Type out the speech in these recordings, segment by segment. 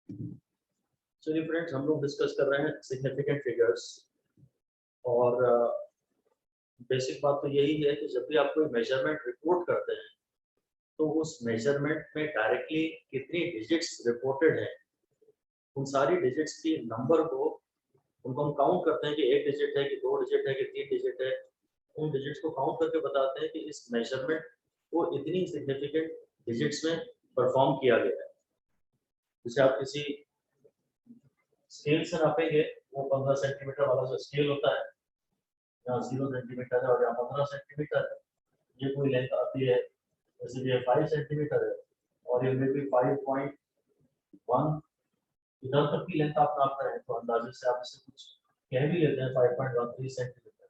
चलिए फ्रेंड्स, हम लोग डिस्कस कर रहे हैं सिग्निफिकेंट फिगर्स। और बेसिक बात तो यही है कि जब भी आप कोई मेजरमेंट रिपोर्ट करते हैं तो उस मेजरमेंट में डायरेक्टली कितनी डिजिट्स रिपोर्टेड हैं, उन सारी डिजिट्स की नंबर को उनको हम काउंट करते हैं कि एक डिजिट है कि दो डिजिट है कि तीन डिजिट है। उन डिजिट्स को काउंट करके बताते हैं कि इस मेजरमेंट को इतनी सिग्निफिकेंट डिजिट्स में परफॉर्म किया गया है। जैसे आप किसी स्केल से नापेंगे, वो 15 सेंटीमीटर वाला जो स्केल होता है, यहाँ 0 सेंटीमीटर है और यहाँ 15 सेंटीमीटर है, ये कोई लेंथ आती है। जैसे ये 5 सेंटीमीटर है और ये मे बी 5.1, इधर तक की लेंथ आप नाप रहे हैं तो अंदाजे से आप इसे कुछ कह भी लेते हैं 5.13 सेंटीमीटर।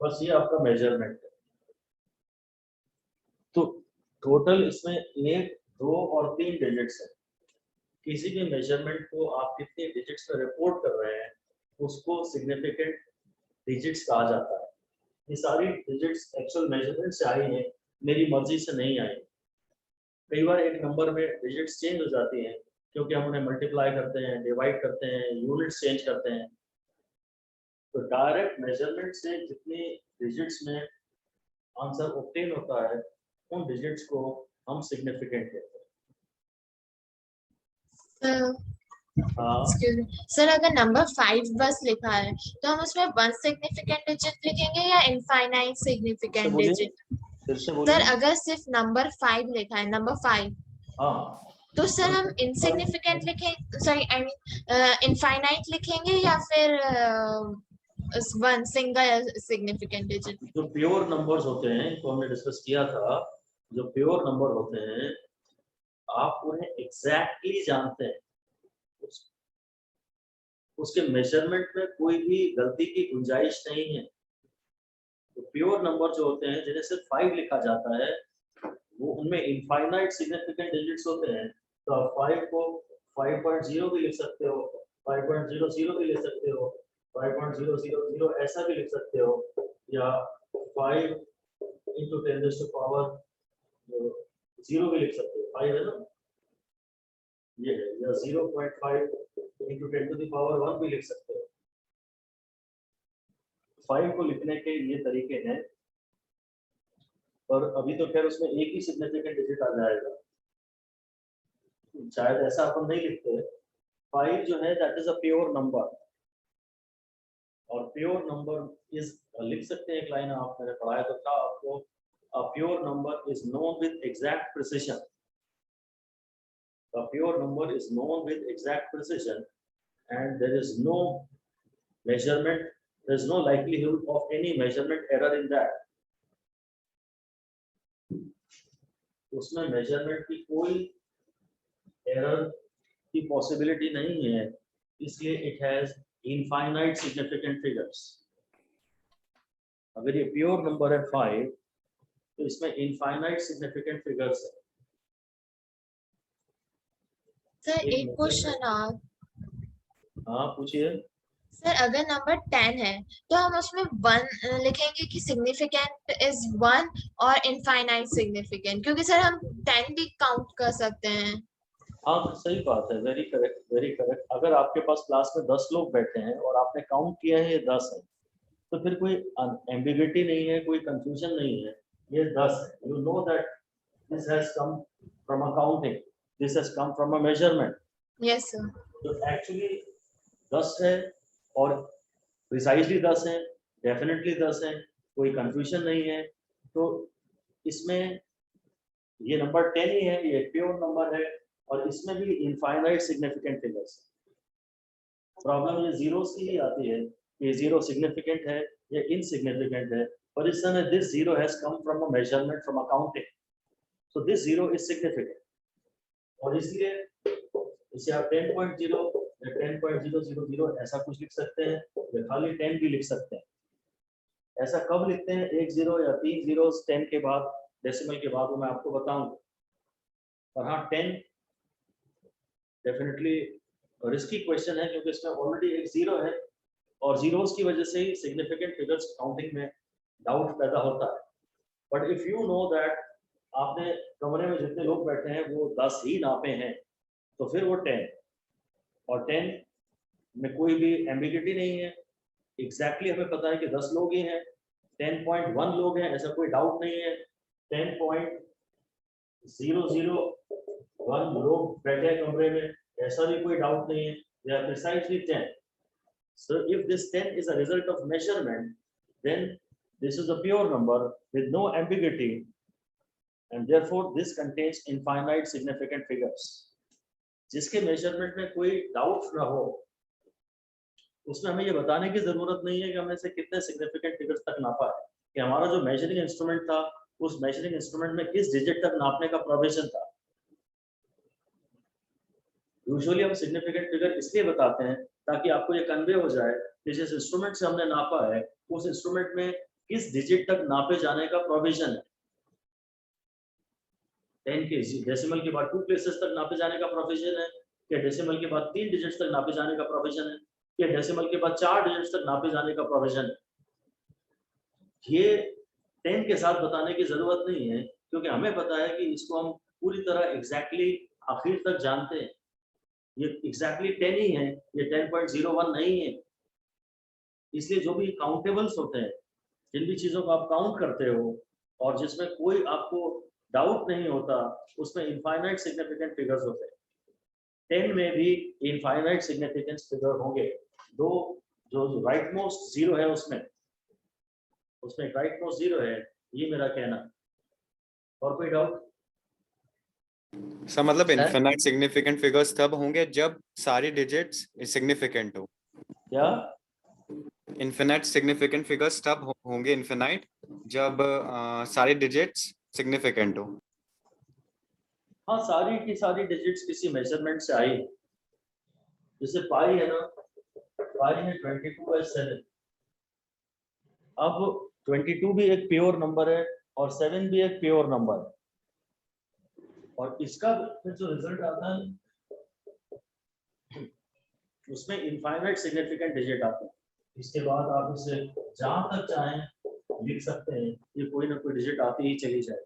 बस ये आपका मेजरमेंट है। तो टोटल इसमें 1, 2 और 3 डिजिट्स है। किसी भी मेजरमेंट को आप कितने डिजिट्स में रिपोर्ट कर रहे हैं उसको सिग्निफिकेंट डिजिट्स कहा जाता है। ये सारी डिजिट्स एक्चुअल मेजरमेंट से आई हैं, मेरी मर्जी से नहीं आई। कई बार एक नंबर में डिजिट्स चेंज हो जाती हैं क्योंकि हम उन्हें मल्टीप्लाई करते हैं, डिवाइड करते हैं, यूनिट्स चेंज करते हैं। तो डायरेक्ट मेजरमेंट से जितनी डिजिट्स में आंसर ऑब्टेन होता है उन डिजिट्स को हम सिग्निफिकेंट कहते हैं। सर अगर नंबर 5 बस लिखा है तो हम उसमें 1 सिग्निफिकेंट डिजिट लिखेंगे या इनफाइनाइट सिग्निफिकेंट डिजिट? सर अगर सिर्फ नंबर 5 लिखा है, नंबर 5, हाँ, तो सर हम इनसिग्निफिकेंट लिखें, सॉरी आई मीन इनफाइनाइट लिखेंगे या फिर 1 सिंगल सिग्निफिकेंट डिजिट? जो प्योर नंबर्स होते हैं तो हमने डिस्कस किया था, जो प्योर नंबर होते हैं आप उन्हें एग्जैक्टली जानते हैं, उसके मेजरमेंट में कोई भी गलती की गुंजाइश नहीं है। तो प्योर नंबर जो होते हैं जिन्हें सिर्फ 5 लिखा जाता है वो उनमें इनफाइनाइट सिग्निफिकेंट डिजिट्स होते हैं। तो आप 5 को 5.0 भी लिख सकते हो, 5.00 भी लिख सकते हो, 5.000 ऐसा भी लिख सकते हो, या 5 into 10 raised to power 0 भी लिख सकते हो। 5 है ना, ये है, या 0.5 into 10 to the power 1 भी लिख सकते हो। 5 को लिखने के ये तरीके हैं, और अभी तो खैर उसमें एक ही सिग्निफिकेंट डिजिट आ जाएगा, शायद ऐसा अपन नहीं लिखते। 5 जो है that is a pure number, और प्योर नंबर इज, लिख सकते हैं एक लाइन आप मैंने पढ़ाया तो था आपको, a pure number is known with exact precision. A pure number is known with exact precision and there is no measurement, there is no likelihood of any measurement error in that. उसमें measurement की कोई error की possibility नहीं है, इसलिए it has infinite significant figures. अगर ये pure number है 5 तो इसमें इनफाइनाइट सिग्निफिकेंट फिगर्स है। सर एक क्वेश्चन और। हाँ पूछिए। सर अगर नंबर 10 है तो हम उसमें 1 लिखेंगे कि सिग्निफिकेंट इज 1 और इनफाइनाइट सिग्निफिकेंट, क्योंकि सर हम 10 भी काउंट कर सकते हैं। हाँ सही बात है, वेरी करेक्ट, वेरी करेक्ट। अगर आपके पास क्लास में 10 लोग बैठे हैं और आपने काउंट किया है ये 10 है, तो फिर कोई एम्बिग्युइटी नहीं है, कोई कंफ्यूजन नहीं है, ये 10 है। You know that this has come from a counting, this has come from a measurement. Yes sir. तो एक्चुअली 10 है और प्रिसाइजली 10 है, डेफिनेटली 10 है, कोई कंफ्यूजन नहीं है। तो इसमें ये नंबर 10 ही है, ये प्योर नंबर है, और इसमें भी इनफाइनाइट सिग्निफिकेंट फिगर्स। प्रॉब्लम ये जीरो से ही आती है, ये जीरो सिग्निफिकेंट है या इनसिग्निफिकेंट है, पर इस समय this zero has come from a measurement from accounting, so this zero is significant. और इसलिए इसे आप 10.0 या 10.000 ऐसा कुछ लिख सकते हैं, या खाली 10 भी लिख सकते हैं। ऐसा कब लिखते हैं, एक जीरो या 3 जीरोस 10 के बाद, डेसिमल के बाद, वो मैं आपको बताऊंगा। और हाँ 10 डेफिनेटली रिस्की क्वेश्चन है क्योंकि इसमें ऑलरेडी एक जीरो है, और जीरोस की वजह से ही सिग्निफिकेंट फिगर्स काउंटिंग में डाउट पैदा होता है। But if you know that आपने कमरे में जितने लोग बैठे हैं वो 10 ही नापे हैं, तो फिर वो 10, और 10 में कोई भी एम्बिगिटी नहीं है, एग्जैक्टली हमें पता है कि 10 लोग ही हैं, 10.1 लोग हैं, ऐसा कोई डाउट नहीं है, 10.001 लोग बैठे हैं कमरे में, ऐसा भी कोई डाउट नहीं है, they are precisely 10. So if this 10 is a result of measurement, then this is a pure number with no ambiguity, and therefore this contains infinite significant figures. जिसके मेजरमेंट में कोई डाउट ना हो, उसमें हमें ये बताने की जरूरत नहीं है कि हमने से कितने सिग्निफिकेंट फिगर्स तक नापा है, कि हमारा जो मेजरिंग इंस्ट्रूमेंट था उस मेजरिंग इंस्ट्रूमेंट में किस डिजिट तक नापने का प्रोविजन था। यूजुअली हम सिग्निफिकेंट फिगर इसलिए बताते हैं ताकि आपको ये कन्वे हो जाए कि जिस इंस्ट्रूमेंट से हमने नापा है उस इंस्ट्रूमेंट में किस डिजिट तक नापे जाने का प्रोविजन है। 10 के डेसिमल के बाद 2 प्लेसेस तक नापे जाने का प्रोविजन है, कि डेसिमल के बाद 3 डिजिट्स तक नापे जाने का प्रोविजन है, कि डेसिमल के बाद 4 डिजिट्स तक नापे जाने का प्रोविजन है। ये 10 के साथ बताने की जरूरत नहीं है, क्योंकि हमें पता है कि इसको हम पूरी तरह एग्जैक्टली आखिर तक जानते हैं। ये एग्जैक्टली 10 ही है, ये 10.01 नहीं है। इसलिए जो भी काउंटेबल्स होते हैं, जिन भी चीजों को आप काउंट करते हो और जिसमें कोई आपको डाउट नहीं होता, उसमें इनफाइनाइट सिग्निफिकेंट फिगर्स होते हैं। 10 में भी इनफाइनाइट सिग्निफिकेंस फिगर होंगे, दो जो राइट मोस्ट जीरो है उसमें राइट मोस्ट जीरो है, ये मेरा कहना। और कोई डाउट? सर मतलब इनफिनाइट सिग्निफिकेंट फिगर्स तब होंगे जब सारी डिजिट्स सिग्निफिकेंट हो। क्या इनफिनाइट सिग्निफिकेंट फिगर्स तब होंगे इनफिनाइट जब सारी डिजिट्स सिग्निफिकेंट हो। हाँ, सारी की सारी डिजिट्स किसी मेजरमेंट से आई, जैसे पाई है ना, पाई में 22/7। अब 22 भी एक प्योर नंबर है और 7 भी एक प्योर नंबर है, और इसका फिर जो रिजल्ट आता है उसमें इनफाइनाइट सिग्निफिकेंट डिजिट आते हैं। इसके बाद आप इसे जहां तक चाहें लिख सकते हैं, ये कोई ना कोई डिजिट आती ही चली जाए।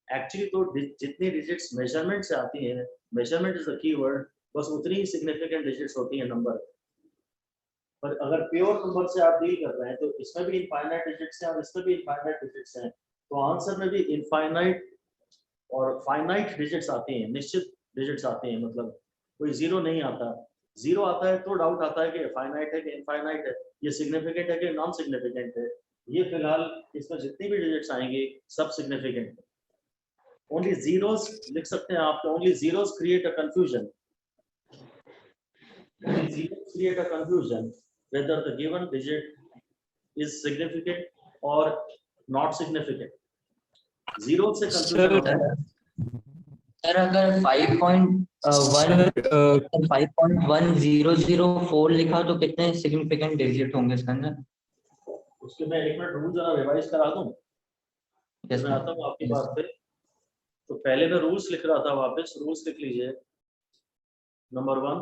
एक्चुअली तो जितनी डिजिट्स मेजरमेंट से आती हैं, मेजरमेंट इज द कीवर्ड, बस उतनी ही सिग्निफिकेंट डिजिट्स होती हैं नंबर। पर अगर प्योर नंबर से आप डील कर रहे हैं तो इसमें भी इनफाइनाइट डिजिट्स हैं और इसमें भी इनफाइनाइट डिजिट्स हैं, तो आंसर में भी इनफाइनाइट और फाइनाइट डिजिट्स आती हैं, निश्चित डिजिट्स आती हैं। मतलब कोई जीरो नहीं आता, जीरो आता है तो डाउट आता है कि फाइनाइट है कि इनफाइनाइट है, ये सिग्निफिकेंट है कि नॉन सिग्निफिकेंट है। ये फिलहाल इसमें जितनी भी डिजिट्स आएंगी सब सिग्निफिकेंट है। ओनली जीरोस लिख सकते हैं आप, तो only zeros create a confusion, only zeros create a confusion whether the given digit is significant or not significant. Zero से confusion होता है। सर अगर 5.1004 लिखा तो कितने सिग्निफिकेंट डिजिट होंगे इसके अंदर? उसके मैं एक मिनट रूल जरा रिवाइज करा दूं। Yes, मैं आता हूँ आपकी बात पे। तो पहले मैं रूल्स लिख रहा था, वापस रूल्स लिख लीजिए। Number 1,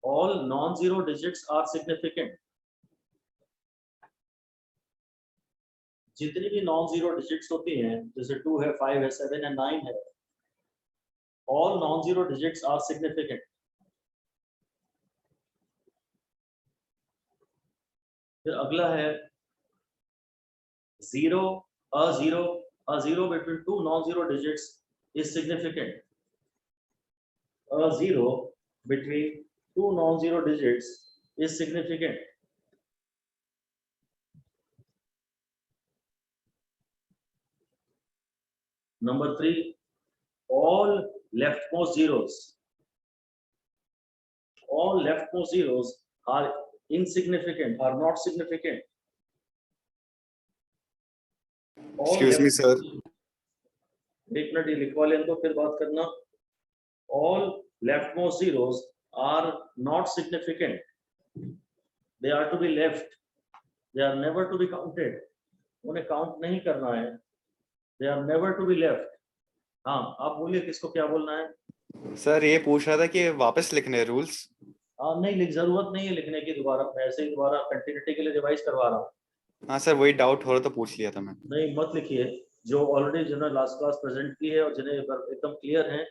all non-zero digits are significant. जितनी भी non-zero digits होती हैं, जैसे 2 है, 5 है, 7 है, 9 है, all non-zero digits are significant. फिर अगला है zero, a zero between two non-zero digits is significant. A zero between two non-zero digits is significant. Number 3, all leftmost zeros are insignificant, are not significant. Excuse me, sir. एक minute ये लिखवा लें तो फिर बात करना। All leftmost zeros are not significant. They are to be left. They are never to be counted. उन्हें count नहीं करना है। They are never to be left. हाँ, आप बोलिए किसको क्या बोलना है? सर ये पूछ रहा था कि वापस लिखने रूल्स। हाँ, नहीं जरूरत नहीं है लिखने की दोबारा, मैं ऐसे ही दोबारा कंटिन्यूटी के लिए रिवाइज करवा रहा हूँ। हाँ सर, वही डाउट हो रहा तो पूछ लिया था मैं। नहीं मत लिखिए, जो ऑलरेडी जिन्होंने लास्ट क्लास प्रेजेंट की है और जिन्हें एकदम क्लियर है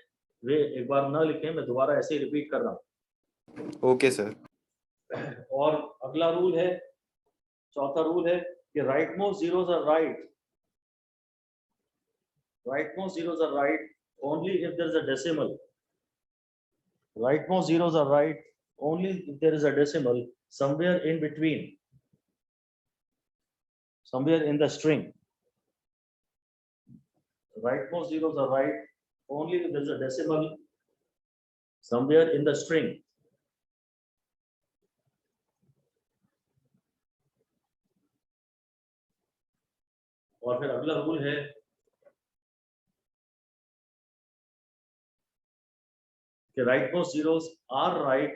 वे एक बार ना लिखें, मैं दोबारा ऐसे ही रिपीट कर रहा हूँ। Okay sir. और अगला रूल है, चौथा रूल है कि rightmost zeros are right, rightmost zeros are right only if there is a decimal. Rightmost zeros are right only if there is a decimal somewhere in between, somewhere in the string. Rightmost zeros are right only if there is a decimal somewhere in the string. और फिर अगला rule है कि rightmost zeros are right,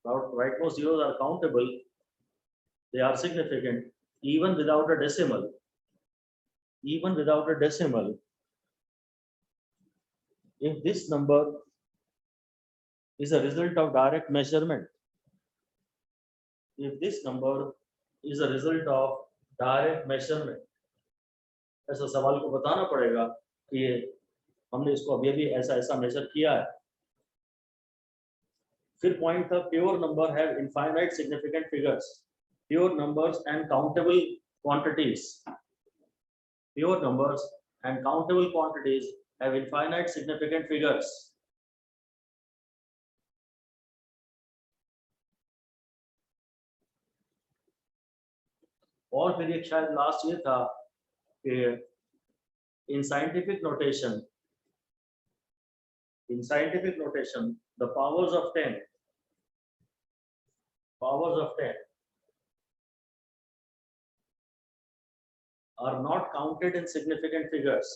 rightmost zeros are countable, they are significant even without a decimal. Even without a decimal, if this number is a result of direct measurement, if this number is a result of direct measurement, ऐसा सवाल को बताना पड़ेगा कि हमने इसको अभी ऐसा ऐसा मेजर किया है। फिर पॉइंट था pure number have infinite significant figures, pure numbers and countable quantities, pure numbers and countable quantities have infinite significant figures. और फिर एक शायद लास्ट ये था कि in scientific notation, the powers of 10 are not counted in significant figures.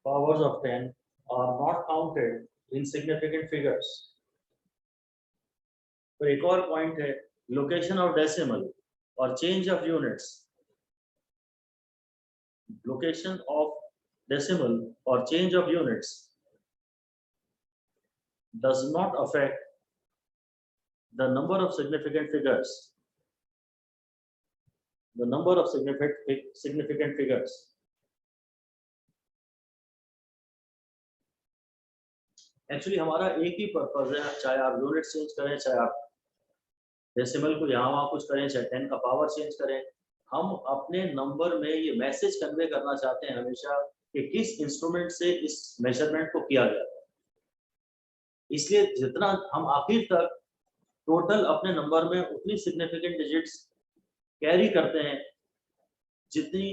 Powers of 10 are not counted in significant figures. तो एक और पॉइंट है लोकेशन ऑफ डेसिमल और change of units. Location of decimal or change of units does not affect the number of significant figures. The number of significant figures. Actually हमारा एक ही purpose है, चाहे आप यूनिट चेंज करें, चाहे आप डेसिमल को यहाँ वहाँ कुछ करें, चाहे 10 का पावर चेंज करें, हम अपने नंबर में ये मैसेज कन्वे करना चाहते हैं हमेशा कि किस इंस्ट्रूमेंट से इस मेजरमेंट को किया गया है। इसलिए जितना हम आखिर तक टोटल अपने नंबर में उतनी सिग्निफिकेंट डिजिट्स कैरी करते हैं जितनी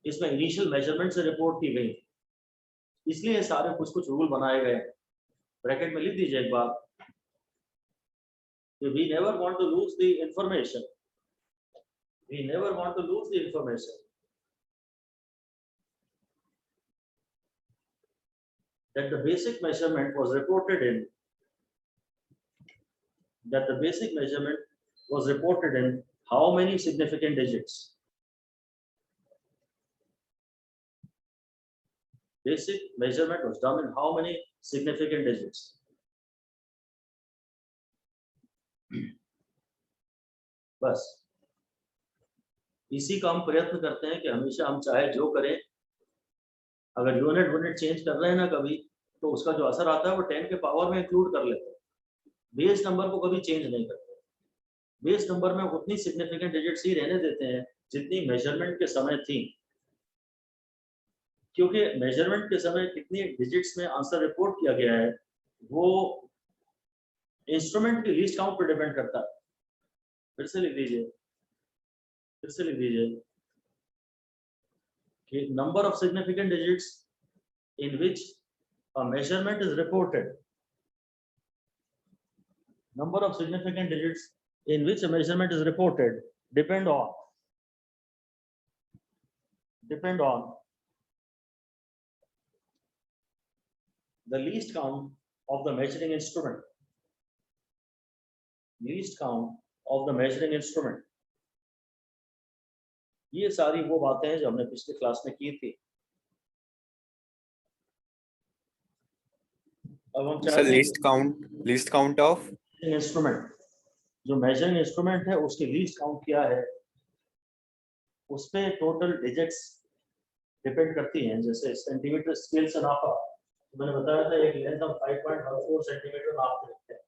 इसमें इनिशियल मेजरमेंट से रिपोर्ट की गई। इसलिए सारे कुछ रूल बनाए गए। ब्रैकेट में लिख दीजिए एक बार, we never want to lose the information. We never want to lose the information. That the basic measurement was reported in. That the basic measurement was reported in how many significant digits? Basic measurement was done in how many significant digits? बस इसी का हम प्रयत्न करते हैं कि हमेशा हम चाहे जो करें, अगर यूनिट चेंज कर रहे हैं ना कभी, तो उसका जो असर आता है वो 10 के पावर में इंक्लूड कर लेते हैं। बेस नंबर को कभी चेंज नहीं करते। बेस नंबर में उतनी सिग्निफिकेंट डिजिट्स ही रहने देते हैं जितनी मेजरमेंट के समय थी, क्योंकि मेजरमेंट के समय कितनी डिजिट्स में आंसर रिपोर्ट किया गया है वो इंस्ट्रूमेंट की लीस्ट काउंट पर डिपेंड करता है। फिर से लिख दीजिए कि number of significant digits in which a measurement is reported, number of significant digits in which a measurement is reported depend on the least count of the measuring instrument. Least count of the measuring instrument. ये सारी वो बातें हैं जो हमने पिछले class में की थी। अब हम sir least count of instrument, जो मेजरिंग इंस्ट्रूमेंट है उसकी लीस्ट काउंट क्या है, उस पे टोटल डिजिट्स डिपेंड करती हैं। जैसे सेंटीमीटर स्केल से नापा तो मैंने बताया था एक लेंथ हम 5.14 सेंटीमीटर नापते हैं।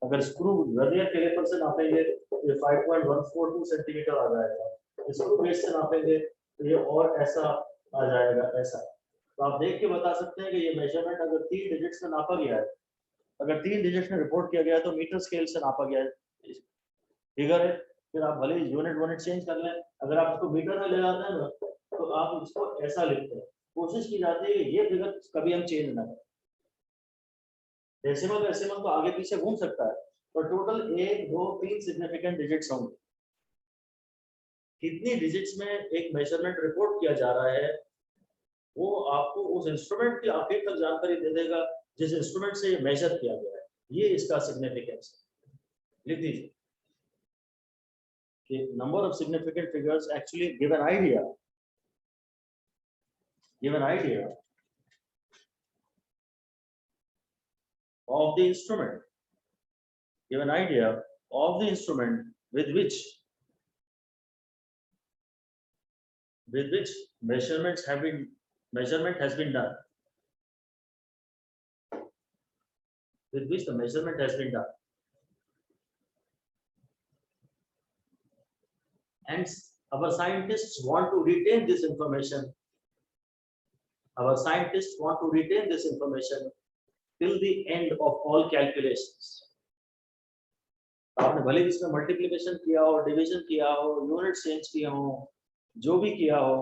अगर स्क्रू वर्नियर कैलिपर से नापेंगे तो ये 5.142 सेंटीमीटर आ जाएगा। स्क्रू गेज से नापेंगे तो ये और ऐसा आ जाएगा, ऐसा। तो आप देख के बता सकते हैं कि ये मेजरमेंट अगर 3 डिजिट्स में नापा गया है, अगर 3 डिजिट्स में रिपोर्ट किया गया है तो मीटर स्केल से नापा गया है, फिगर है। फिर आप भले यूनिट चेंज कर लें, अगर आप इसको मीटर में ले जाते हैं ना तो आप इसको ऐसा लिखते हैं। कोशिश की जाती है कि ये फिगर कभी हम चेंज ना करें। डेसिमल तो आगे पीछे घूम सकता है, पर टोटल 1, 2, 3 सिग्निफिकेंट डिजिट्स होंगे। कितनी डिजिट्स में एक मेजरमेंट रिपोर्ट किया जा रहा है वो आपको उस इंस्ट्रूमेंट की आखिर तक जानकारी दे देगा जिस इंस्ट्रूमेंट से मेजर किया गया है। ये इसका सिग्निफिकेंस है। लिख दीजिए कि number of significant figures actually give an idea of the instrument, give an idea of the instrument with which measurement has been done, with which the measurement has been done. And our scientists want to retain this information. Till the end of all calculations. आपने भले इसमें multiplication किया हो, division किया हो, unit change किया हो, जो भी किया हो,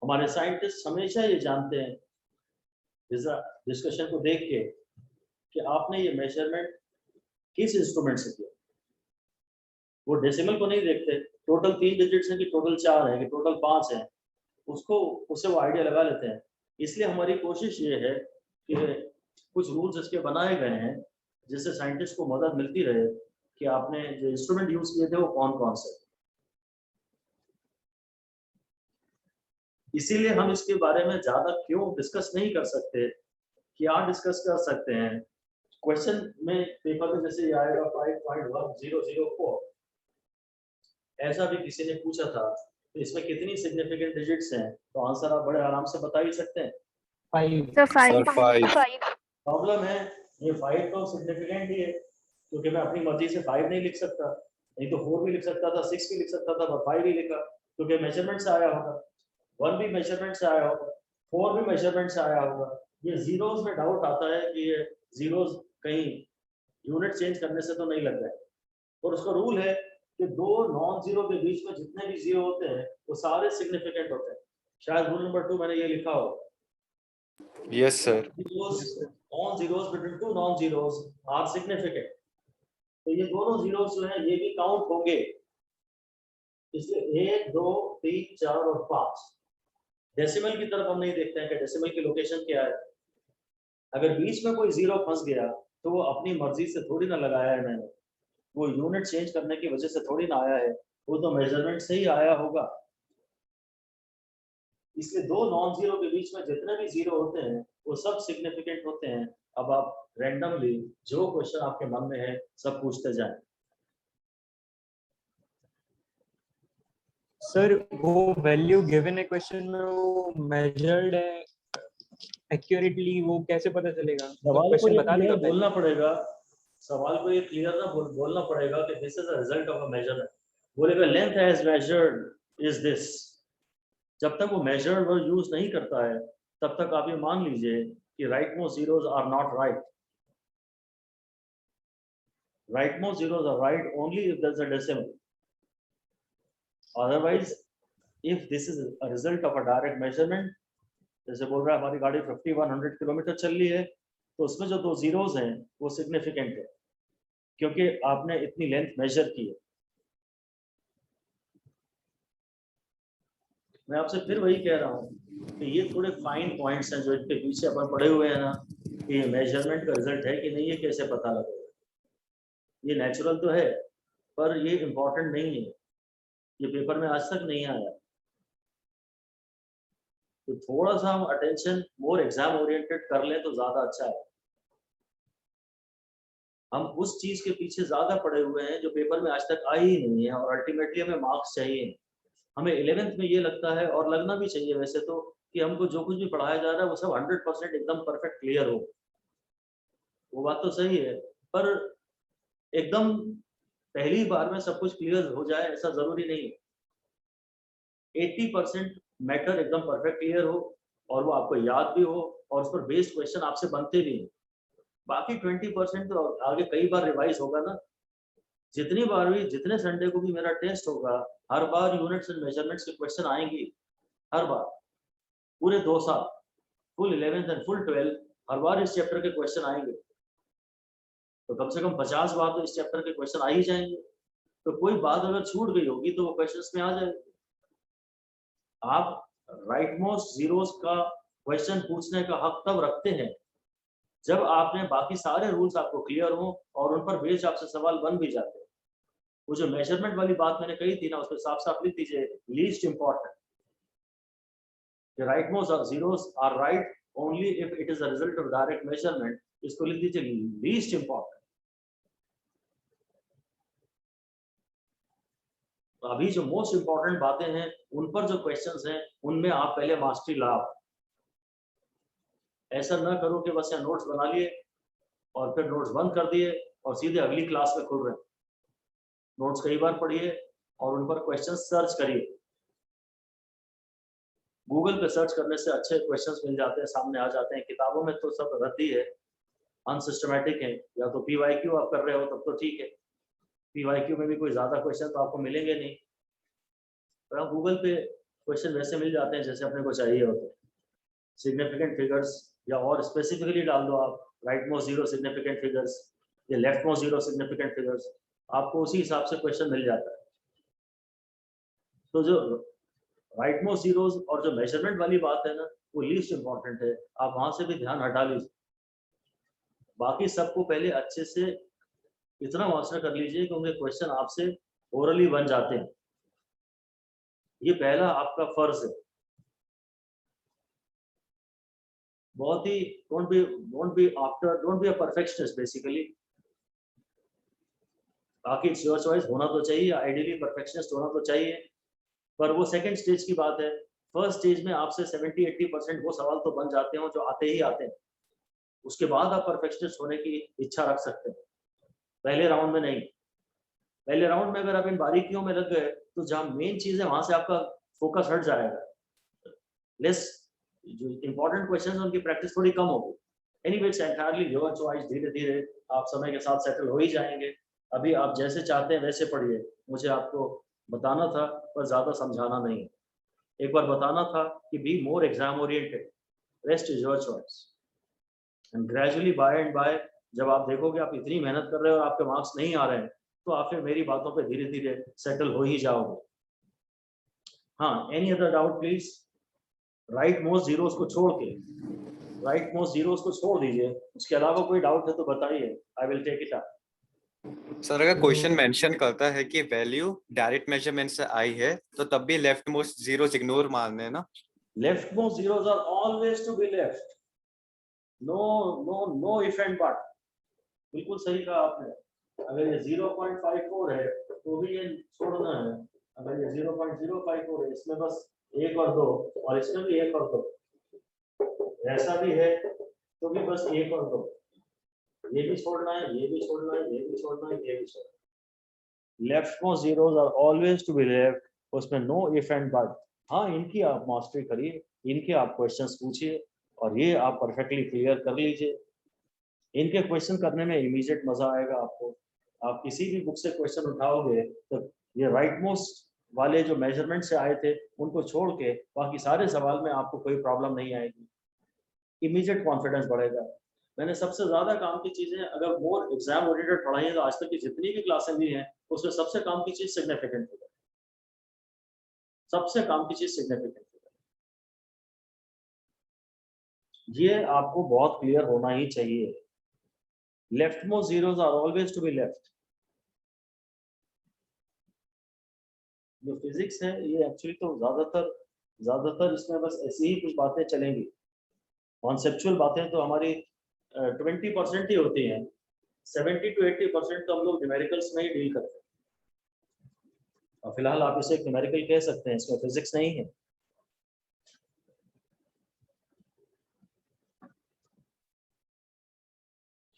हमारे साइंटिस्ट हमेशा ये जानते हैं डिस्कशन को देख के कि आपने ये मेजरमेंट किस इंस्ट्रूमेंट से किया। वो डेसिमल को नहीं देखते, टोटल 3 डिजिट्स हैं कि टोटल 4 है कि टोटल 5 है, उससे वो आइडिया लगा लेते हैं। इसलिए हमारी कोशिश ये है कि कुछ रूल्स इसके बनाए गए हैं जिससे साइंटिस्ट को मदद मिलती रहे कि आपने जो इंस्ट्रूमेंट यूज किए थे वो कौन कौन से। इसीलिए हम इसके बारे में ज्यादा क्यों डिस्कस नहीं कर सकते, क्या डिस्कस कर सकते हैं। क्वेश्चन में पेपर में जैसे आएगा 5.1004, ऐसा भी किसी ने पूछा था तो इसमें कितनी सिग्निफिकेंट डिजिट्स हैं, तो आंसर आप बड़े आराम से बता ही सकते हैं, 5। प्रॉब्लम है ये 5 तो सिग्निफिकेंट ही है क्योंकि मैं अपनी मर्जी से 5 नहीं लिख सकता, नहीं तो 4 भी लिख सकता था, 6 भी लिख सकता था, पर 5 ही लिखा क्योंकि मेजरमेंट से आया होगा। 1 भी मेजरमेंट से आया होगा, 4 भी मेजरमेंट से आया होगा। ये जीरोस में डाउट आता है कि ये जीरोस कहीं यूनिट चेंज करने से तो नहीं लग रहा है, और उसका रूल है कि 2 नॉन जीरो के बीच में जितने भी जीरो होते हैं वो सारे सिग्निफिकेंट होते हैं। शायद रूल नंबर 2 मैंने ये लिखा हो। Yes sir. On zeros between 2 non zeros are significant. तो ये दोनों जीरोस जो हैं ये भी काउंट होंगे, इसलिए 1, 2, 3, 4 और 5। डेसिमल की तरफ हम नहीं देखते हैं कि डेसिमल की लोकेशन क्या है। अगर बीच में कोई जीरो फंस गया तो वो अपनी मर्जी से थोड़ी ना लगाया है मैंने, वो यूनिट चेंज करने की वजह से थोड़ी ना आया है, वो तो मेजरमेंट से ही आया होगा। इसलिए 2 नॉन जीरो के बीच में जितने भी जीरो होते हैं वो सब सिग्निफिकेंट होते हैं। अब आप रैंडमली जो क्वेश्चन आपके मन में है सब पूछते जाएं। सर वो वैल्यू गिवन है क्वेश्चन में वो मेजर्ड है एक्यूरेटली, वो कैसे पता चलेगा? सवाल को ये बता देगा, बोलना पड़ेगा, सवाल को ये क्लियर ना बोलना पड़ेगा कि this is the result of a measurement. बोलेगा length as measured is this. जब तक वो मेजर्ड वर्ड यूज नहीं करता है तब तक आप ये मान लीजिए कि rightmost zeros are not right. Rightmost zeros are right only if there is a decimal. Otherwise if this is a result of a direct measurement, जैसे बोल रहा है हमारी गाड़ी 5100 किलोमीटर चल रही है तो उसमें जो 2 जीरोस हैं वो सिग्निफिकेंट है क्योंकि आपने इतनी लेंथ मेजर की है। मैं आपसे फिर वही कह रहा हूँ कि ये थोड़े फाइन पॉइंट्स हैं जो इनके पीछे अपन पड़े हुए हैं ना, कि ये मेजरमेंट का रिजल्ट है कि नहीं है कैसे पता लगेगा। ये नेचुरल तो है पर ये इम्पोर्टेंट नहीं है, ये पेपर में आज तक नहीं आया। तो थोड़ा सा हम अटेंशन मोर एग्जाम ओरिएंटेड कर लें तो ज्यादा अच्छा है। हम उस चीज के पीछे ज्यादा पड़े हुए हैं जो पेपर में आज तक आई ही नहीं है, और अल्टीमेटली हमें मार्क्स चाहिए। हमें 11th में ये लगता है, और लगना भी चाहिए वैसे तो, कि हमको जो कुछ भी पढ़ाया जा रहा है वो सब 100% एकदम परफेक्ट क्लियर हो। वो बात तो सही है, पर एकदम पहली बार में सब कुछ क्लियर हो जाए ऐसा जरूरी नहीं है। 80% मैटर एकदम परफेक्ट क्लियर हो, और वो आपको याद भी हो, और उस पर बेस्ड क्वेश्चन आपसे बनते भी हो। बाकी 20% तो आगे कई बार रिवाइज होगा ना। जितनी बार भी, जितने संडे को भी मेरा टेस्ट होगा, हर बार यूनिट्स एंड मेजरमेंट्स के क्वेश्चन आएंगे, हर बार, पूरे 2 साल, full 11th and full 12th, हर बार इस चैप्टर के क्वेश्चन आएंगे। तो कम से कम 50 बार तो इस चैप्टर के क्वेश्चन आ ही जाएंगे। तो कोई बात अगर छूट गई होगी तो वो क्वेश्चंस में आ जाएगी। आप राइट मोस्ट जीरोस का क्वेश्चन पूछने का हक तब रखते हैं जब आपने बाकी सारे रूल्स आपको क्लियर हो और उन पर बेस्ड आपसे सवाल बन भी जाते हैं। वो जो मेजरमेंट वाली बात मैंने कही थी ना, उसको साफ साफ लिख दीजिए, least important. The rightmost zeros are right only if it is a result of direct measurement. इसको लिख दीजिए least important। तो अभी जो मोस्ट इंपॉर्टेंट बातें हैं उन पर जो क्वेश्चंस हैं उनमें आप पहले मास्टरी लाओ। ऐसा ना करो कि बस यहाँ नोट्स बना लिए और फिर नोट्स बंद कर दिए और सीधे अगली क्लास में खुल रहे। नोट्स कई बार पढ़िए और उन पर क्वेश्चन सर्च करिए। गूगल पे सर्च करने से अच्छे क्वेश्चंस मिल जाते हैं, सामने आ जाते हैं। किताबों में तो सब रद्दी है, अनसिस्टमैटिक है। या तो PYQ आप कर रहे हो तब तो ठीक है, PYQ में भी कोई ज्यादा क्वेश्चन तो आपको मिलेंगे नहीं, पर आप गूगल पे क्वेश्चन वैसे मिल जाते हैं जैसे अपने को चाहिए होते हैं। सिग्निफिकेंट फिगर्स या और स्पेसिफिकली डाल दो आप, right most zero significant figures या left most zero significant figures, आपको उसी हिसाब से क्वेश्चन मिल जाता है। तो जो राइट मोस्ट जीरोस और जो मेजरमेंट वाली बात है ना, वो लीस्ट इंपॉर्टेंट है। आप वहां से भी ध्यान हटा लीजिए। बाकी सबको पहले अच्छे से इतना मास्टर कर लीजिए कि उनके क्वेश्चन आपसे ओरली बन जाते हैं। ये पहला आपका फर्ज है। बहुत ही don't be a perfectionist basically. बाकी इट्स योर चॉइस, होना तो चाहिए, आइडियली परफेक्शनिस्ट होना तो चाहिए, पर वो सेकंड स्टेज की बात है। फर्स्ट स्टेज में आपसे 70-80% वो सवाल तो बन जाते हो जो आते ही आते हैं। उसके बाद आप परफेक्शनिस्ट होने की इच्छा रख सकते हैं, पहले राउंड में नहीं। पहले राउंड में अगर आप इन बारीकियों में लग गए तो जहाँ मेन चीज है वहां से आपका फोकस हट जाएगा। लेस जो इंपॉर्टेंट क्वेश्चन है उनकी प्रैक्टिस थोड़ी कम होगी। Anyway it's entirely your choice. धीरे धीरे आप समय के साथ सेटल हो ही जाएंगे। अभी आप जैसे चाहते हैं वैसे पढ़िए। मुझे आपको बताना था पर ज्यादा समझाना नहीं, एक बार बताना था कि be more exam oriented, rest is your choice. And gradually by and by जब आप देखोगे आप इतनी मेहनत कर रहे हो और आपके मार्क्स नहीं आ रहे हैं तो आप फिर मेरी बातों पे धीरे धीरे सेटल हो ही जाओगे। हाँ, any other doubt please? Right most zeros को छोड़ के, राइट मोस्ट जीरोस को छोड़ दीजिए, उसके अलावा कोई डाउट है तो बताइए, I will take it up. Sir अगर क्वेश्चन मेंशन करता है कि वैल्यू डायरेक्ट मेजरमेंट से आई है तो तब भी लेफ्ट मोस्ट जीरोस इग्नोर मारने हैं ना? Leftmost zeros are always to be left, no if and but. बिल्कुल सही कहा आपने। अगर ये 0.54 है तो भी ये छोड़ना है। अगर ये 0.054 है, इसमें बस 1 और 2 और इसमें भी 1 और 2, ऐसा भी है तो भी बस 1 और 2, ये भी छोड़ना है, ये भी छोड़ना है, ये भी छोड़ना है, ये भी छोड़ना है। Leftmost zeros are always to be left, उसमें नो इफ एंड बट। हाँ, इनकी आप मास्टरी करिए, इनके आप क्वेश्चंस पूछिए और ये आप परफेक्टली क्लियर कर लीजिए। इनके क्वेश्चन करने में इमीडिएट मजा आएगा आपको। आप किसी भी बुक से क्वेश्चन उठाओगे तो ये राइट मोस्ट वाले जो मेजरमेंट से आए थे उनको छोड़ के बाकी सारे सवाल में आपको कोई प्रॉब्लम नहीं आएगी। इमीडिएट कॉन्फिडेंस बढ़ेगा। मैंने सबसे ज्यादा काम की चीजें अगर मोर एग्जाम ओरिएंटेड पढ़ाई है तो आज तक की जितनी भी क्लासें दी हैं उसमें सबसे काम की चीज सिग्निफिकेंट फिगर, सबसे काम की चीज सिग्निफिकेंट फिगर। ये आपको बहुत क्लियर होना ही चाहिए। Leftmost zeros are always to be left. जो फिजिक्स है ये एक्चुअली तो ज्यादातर इसमें बस ऐसी ही कुछ बातें चलेंगी। कॉन्सेप्चुअल बातें तो हमारी 20% ही होती हैं, 70 to 80% तो हम लोग न्यूमेरिकल्स में ही डील करते हैं, और फिलहाल आप इसे एक न्यूमेरिकल कह सकते हैं, इसमें फिजिक्स नहीं है।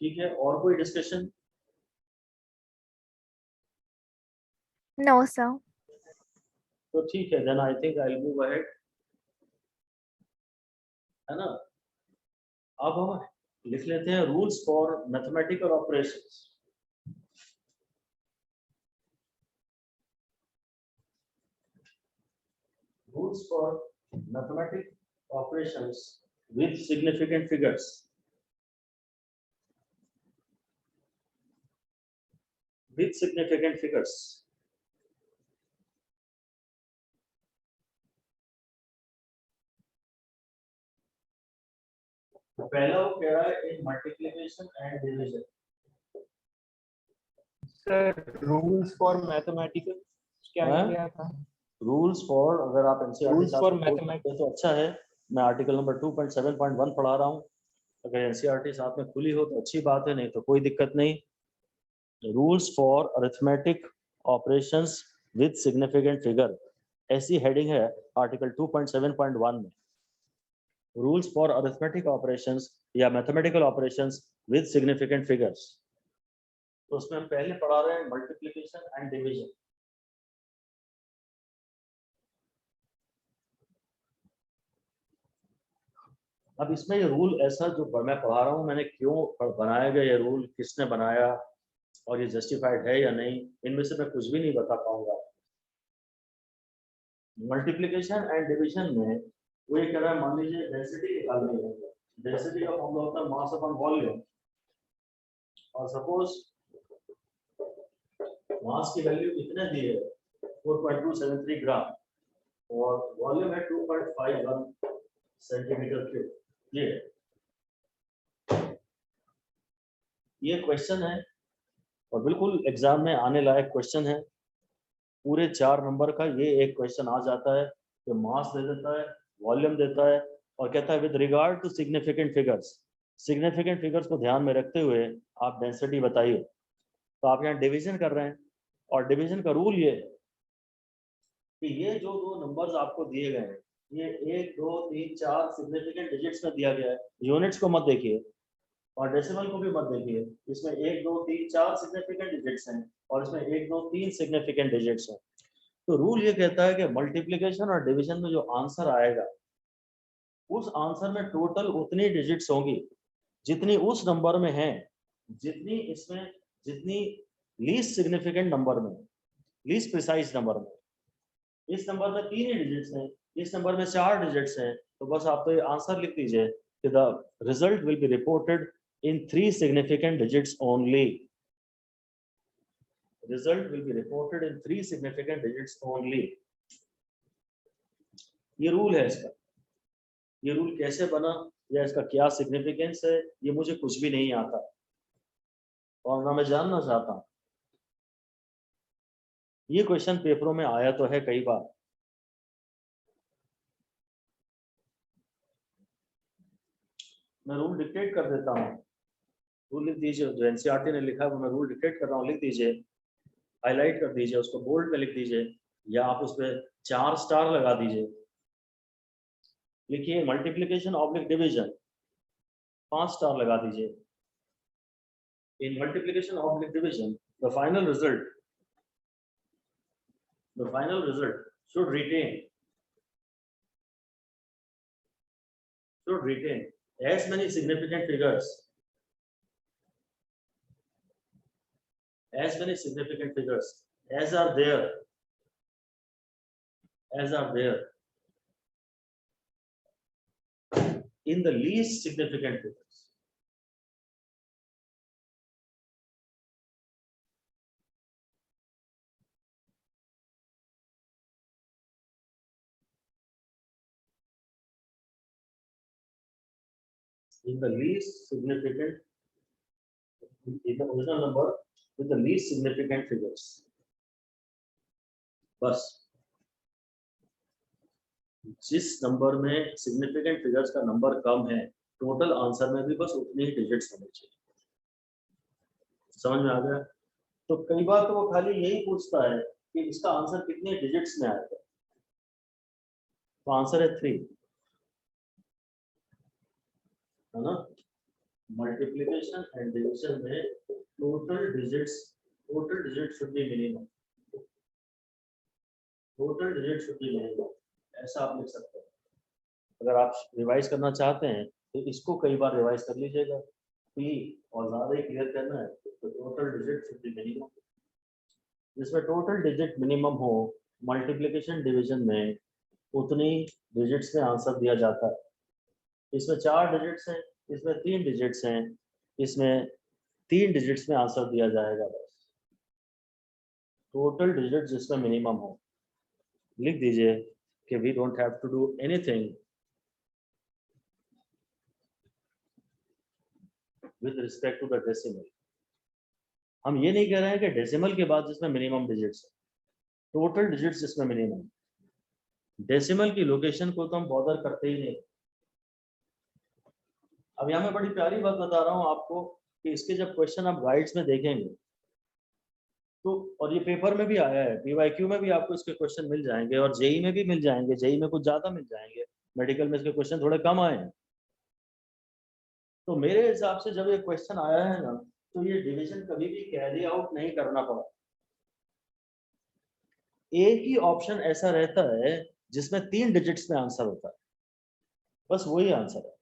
ठीक है, और कोई डिस्कशन? No, sir. तो ठीक है, then I think I will move ahead, है ना। अब हम लिख लेते हैं rules for mathematical operations. Rules for mathematical operations with significant figures. With significant figures. पहला वो कह रहा है in multiplication and division. Sir rules for mathematical क्या हाँ? किया था? रूल्स फॉर, अगर आप एनसीईआरटी Rules for mathematics. तो अच्छा है, मैं आर्टिकल नंबर 2.7.1 पढ़ा रहा हूँ, अगर एनसीईआरटी साथ में खुली हो तो अच्छी बात है, नहीं तो कोई दिक्कत नहीं। Rules for arithmetic operations with significant figure, ऐसी हेडिंग है आर्टिकल 2.7.1 में। रूल्स फॉर अरिथमेटिक ऑपरेशंस या mathematical operations with significant figures, तो उसमें हम पहले पढ़ा रहे हैं मल्टीप्लिकेशन एंड डिवीजन। अब इसमें ये रूल ऐसा जो मैं पढ़ा रहा हूँ, मैंने क्यों बनाया गया ये रूल, किसने बनाया और ये जस्टिफाइड है या नहीं, इनमें से मैं कुछ भी नहीं बता पाऊंगा। मल्टीप्लिकेशन एंड डिवीजन में वो ये कह रहा है, मान लीजिए डेंसिटी निकालनी है, डेंसिटी का फॉर्मूला होता है मास अपॉन वॉल्यूम, और सपोज मास की वैल्यू कितने दी है 4.273 ग्राम और वॉल्यूम है 2.51 सेंटीमीटर क्यूब। ये क्वेश्चन है और बिल्कुल एग्जाम में आने लायक क्वेश्चन है। पूरे 4 नंबर का ये एक क्वेश्चन आ जाता है कि मास दे देता है, वॉल्यूम देता है और कहता है with regard to significant figures, significant figures को ध्यान में रखते हुए आप डेंसिटी बताइए। तो आप यहाँ डिवीजन कर रहे हैं और डिवीजन का रूल ये है कि ये जो दो नंबर्स आपको दिए गए हैं, ये 1 2 3 4 सिग्निफिकेंट डिजिट्स में दिया गया है, यूनिट्स को मत देखिए और डेसिमल को भी मत देखिए। इसमें 1 2 3 4 सिग्निफिकेंट डिजिट्स हैं और इसमें 1 2 3 सिग्निफिकेंट डिजिट्स हैं। तो रूल ये कहता है कि मल्टीप्लिकेशन और डिवीजन में जो आंसर आएगा, उस आंसर में टोटल उतनी डिजिट्स होंगी जितनी उस नंबर में है, जितनी लीस्ट सिग्निफिकेंट नंबर में, लीस्ट प्रिसाइज नंबर में। इस नंबर में 3 ही डिजिट्स हैं, इस नंबर में 4 डिजिट्स हैं, तो बस आप तो ये आंसर लिख दीजिए कि the result will be reported in 3 significant digits only. Result will be reported in 3 significant digits only. ये रूल है इसका। ये रूल कैसे बना या इसका क्या सिग्निफिकेंस है, ये मुझे कुछ भी नहीं आता और ना मैं जानना चाहता हूं। ये क्वेश्चन पेपरों में आया तो है कई बार। मैं रूल डिक्टेट कर देता हूं, रूल लिख दीजिए, जो एनसीईआरटी ने लिखा है वो मैं रूल डिक्टेट कर रहा हूँ, लिख दीजिए, हाईलाइट कर दीजिए, उसको बोल्ड में लिख दीजिए या आप उस पर 4 स्टार लगा दीजिए। लिखिए मल्टीप्लिकेशन ऑब्लिक डिवीजन, 5 स्टार लगा दीजिए। इन multiplication oblique division the final result should retain as many significant figures as are there in the least significant figures. In the least significant, in the original number with the least significant figures. बस जिस number में significant figures का number कम है, total answer में भी बस उतनी ही digits होने चाहिए। समझ में आ गया? तो कई बार तो वो खाली यही पूछता है कि इसका आंसर कितने डिजिट्स में आएगा, तो आंसर है 3, है ना? मल्टीप्लिकेशन एंड डिवीजन में total digit should be minimum, total digit should be minimum, ऐसा आप लिख सकते हैं। अगर आप रिवाइज करना चाहते हैं तो इसको कई बार रिवाइज कर लीजिएगा, और ज्यादा ही क्लियर करना है तो total digit should be minimum. जिसमें टोटल डिजिट मिनिमम हो मल्टीप्लिकेशन डिवीजन में उतनी डिजिट्स में आंसर दिया जाता है। इसमें 4 डिजिट्स हैं, इसमें 3 डिजिट्स हैं, इसमें 3 डिजिट्स में आंसर दिया जाएगा बस। टोटल डिजिट जिसमें मिनिमम हो, लिख दीजिए कि we don't have to do anything with respect to the decimal. हम ये नहीं कह रहे हैं कि डेसिमल के बाद जिसमें मिनिमम डिजिट्स है, टोटल डिजिट्स जिसमें मिनिमम, डेसिमल की लोकेशन को तो हम बॉदर करते ही नहीं। अब यहाँ मैं बड़ी प्यारी बात बता रहा हूँ आपको कि इसके जब क्वेश्चन आप गाइड्स में देखेंगे तो, और ये पेपर में भी आया है, पीवाईक्यू में भी आपको इसके क्वेश्चन मिल जाएंगे और जेई में भी मिल जाएंगे, जेई में कुछ ज्यादा मिल जाएंगे, मेडिकल में इसके क्वेश्चन थोड़े कम आए हैं। तो मेरे हिसाब से जब ये क्वेश्चन आया है ना, तो ये डिवीजन कभी भी कैरी आउट नहीं करना पड़ा। एक ही ऑप्शन ऐसा रहता है जिसमें 3 डिजिट्स में आंसर होता है, बस वही आंसर है।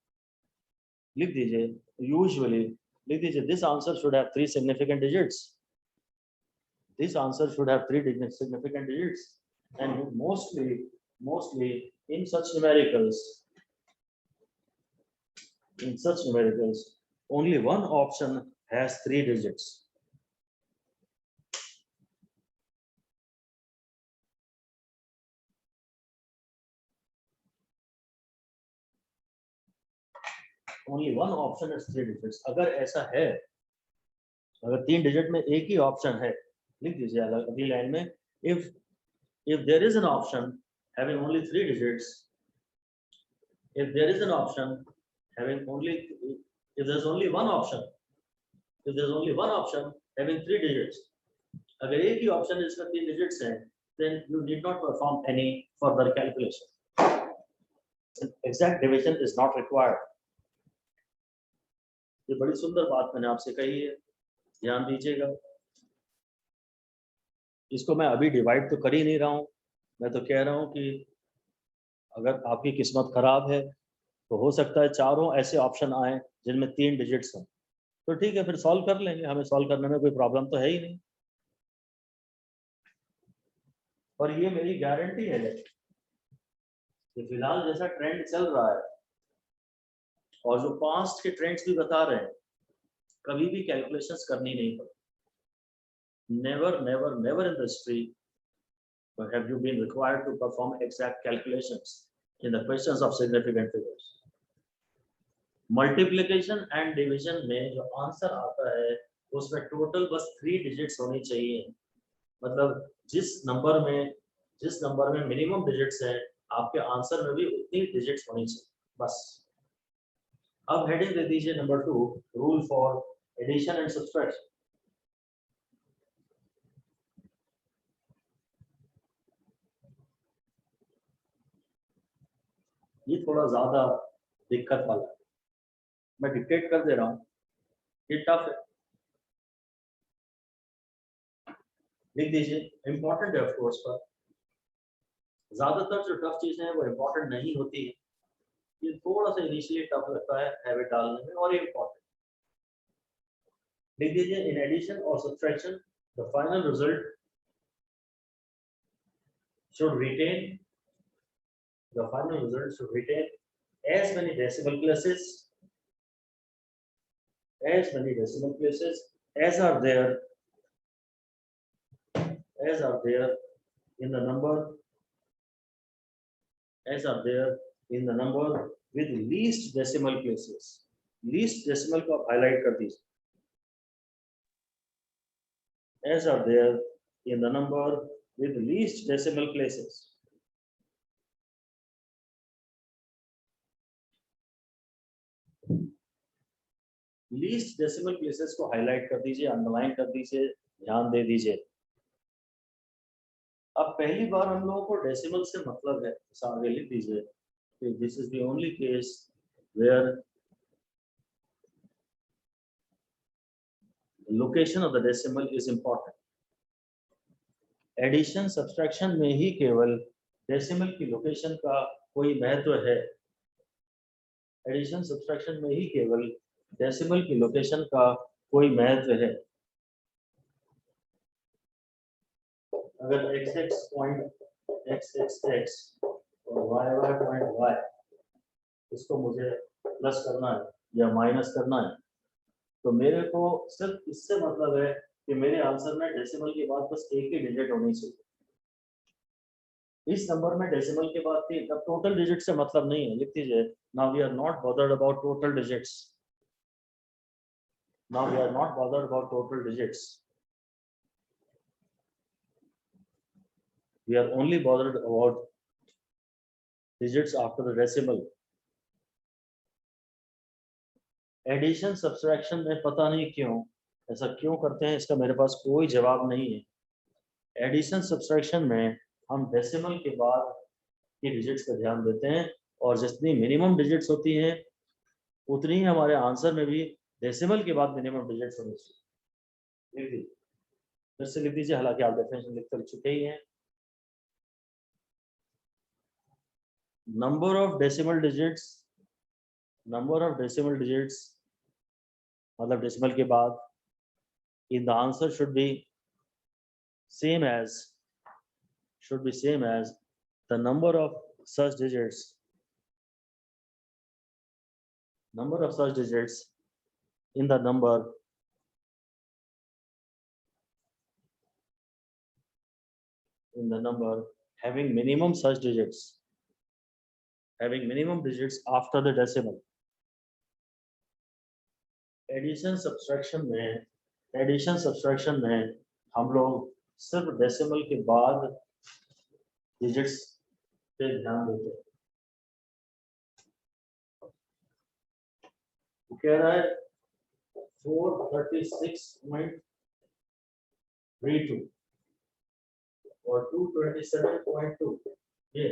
लिख दीजिए, यूजुअली लिख दीजिए, this answer should have 3 significant digits, this answer should have 3 significant digits, and mostly in such numericals only one option has 3 digits. Only one option has 3 digits. अगर ऐसा है, अगर 3 डिजिट में एक ही ऑप्शन है, लिख दीजिए अगली लाइन में, if there is an option having only 3 digits, if there is an option having only, if there's only one option, if there's only one option having 3 digits, अगर एक ही ऑप्शन है जिसमें 3 डिजिट्स हैं, then you need not perform any further calculation. Exact division is not required. ये बड़ी सुंदर बात मैंने आपसे कही है, ध्यान दीजिएगा। इसको मैं अभी डिवाइड तो कर ही नहीं रहा हूँ, मैं तो कह रहा हूँ कि अगर आपकी किस्मत खराब है तो हो सकता है चारों ऐसे ऑप्शन आए जिनमें 3 डिजिट्स हैं, तो ठीक है, फिर सॉल्व कर लेंगे, हमें सॉल्व करने में कोई प्रॉब्लम तो है ही नहीं। और ये मेरी गारंटी है कि फिलहाल जैसा ट्रेंड चल रहा है और जो पास्ट के ट्रेंड्स भी बता रहे हैं, कभी भी कैलकुलेशंस करनी नहीं पड़ी। Never never never in the history have you been required to perform exact calculations in the questions of significant figures. Multiplication and division में जो आंसर आता है उसमें टोटल बस 3 डिजिट्स होनी चाहिए। मतलब जिस नंबर में मिनिमम डिजिट्स है, आपके आंसर में भी उतनी डिजिट्स होनी चाहिए, बस। अब हेडिंग दे दीजिए number 2, rule for addition and subtraction. ये थोड़ा ज्यादा दिक्कत वाला है, मैं डिक्टेट कर दे रहा हूँ, ये टफ है, लिख दीजिए। इंपॉर्टेंट है ऑफ कोर्स, पर ज्यादातर जो टफ चीजें हैं वो इंपॉर्टेंट नहीं होती है, ये थोड़ा सा इनिशियली टफ लगता है हैबिट डालने में, और ये इंपॉर्टेंट। लिख दीजिए, इन एडिशन और subtraction the final result should retain as many decimal places as are there in the number with least decimal places. Least decimal को आप हाईलाइट कर दीजिए, as are there in the number with least decimal places. Least decimal places को highlight कर दीजिए, underline कर दीजिए, ध्यान दे दीजिए। अब पहली बार हम लोगों को डेसिमल से मतलब है, तो आगे लिख दीजिए कि this is the only case where location of the decimal is important. Addition subtraction में ही केवल डेसिमल की लोकेशन का कोई महत्व है। एडिशन सब्सट्रैक्शन में ही केवल डेसिमल की लोकेशन का कोई महत्व है। अगर x पॉइंट x और y पॉइंट y इसको मुझे प्लस करना है या माइनस करना है, तो मेरे को सिर्फ इससे मतलब है कि मेरे आंसर में डेसिमल के बाद बस एक ही डिजिट होनी चाहिए। इस नंबर में डेसिमल के बाद 3, तब टोटल डिजिट से मतलब नहीं है, लिख दीजिए now we are not bothered about total digits. Now we are not bothered about total digits, we are only bothered about digits after the decimal. Addition subtraction में पता नहीं क्यों ऐसा क्यों करते हैं, इसका मेरे पास कोई जवाब नहीं है। एडिशन सब्सट्रैक्शन में हम डेसिमल के बाद की डिजिट्स पर ध्यान देते हैं और जितनी मिनिमम डिजिट्स होती हैं उतनी ही हमारे आंसर में भी डेसिमल के बाद मिनिमम डिजिट्स होनी चाहिए। फिर से लिख दीजिए, हालांकि आप डेफिनेशन लिख कर चुके ही हैं। number of decimal digits मतलब डेसिमल के बाद in the answer should be same as the number of such digits in the number having minimum such digits after the decimal. Addition subtraction में हम लोग सिर्फ डेसिमल के बाद डिजिट्स पे ध्यान देते हैं। वो कह रहा है 436.32 और 227.2 ये।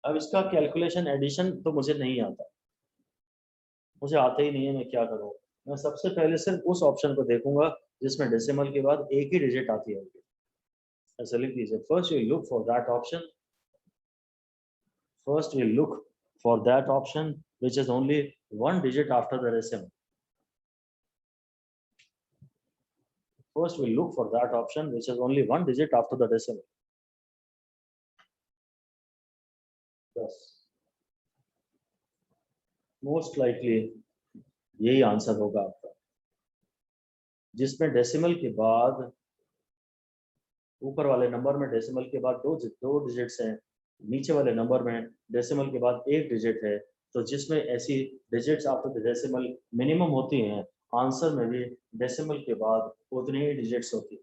अब इसका कैलकुलेशन एडिशन तो मुझे नहीं आता, मुझे आता ही नहीं है, मैं क्या करूं। मैं सबसे पहले सिर्फ उस ऑप्शन को देखूंगा जिसमें डेसिमल के बाद एक ही डिजिट आती है। ऐसे लिख दीजिए, first we look for that option which is only one digit after the decimal. First we look for that option which is only one digit after the decimal. Yes. Most likely यही answer होगा आपका, जिसमें decimal के बाद ऊपर वाले number में decimal के बाद दो डिजिट्स हैं, नीचे वाले नंबर में डेसिमल के बाद एक डिजिट है। तो जिसमें ऐसी digits after the decimal minimum होती हैं, आंसर में भी डेसिमल के बाद उतनी ही डिजिट्स होती है।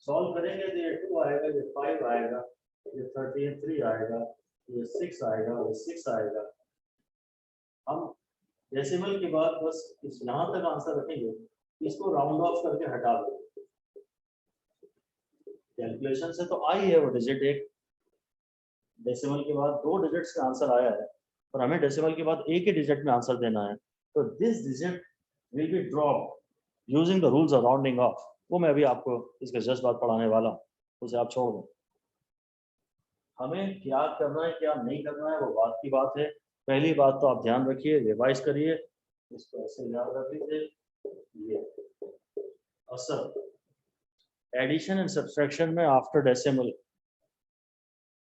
सॉल्व करेंगे तो ये 2 आएगा, ये 5 आएगा, ये 33 आएगा, ये 6 आएगा, ये 6 आएगा। हम डेसिमल के बाद बस इस यहाँ तक आंसर रखेंगे, इसको राउंड ऑफ करके हटा देंगे। कैलकुलेशन से तो आई है वो डिजिट एक, डेसिमल के बाद 2 डिजिट्स का आंसर आया है और हमें डेसिमल के बाद एक ही डिजिट में आंसर देना है। तो this digit will be drop using the rules of rounding off. वो मैं अभी आपको इसके जस्ट बाद पढ़ाने वाला हूँ, उसे आप छोड़ दो। हमें क्या करना है क्या नहीं करना है वो बात की बात है। पहली बात तो आप ध्यान रखिए, रिवाइज करिए, इसको ऐसे याद रख लीजिए। ये असर एडिशन एंड सब्सट्रैक्शन में after decimal,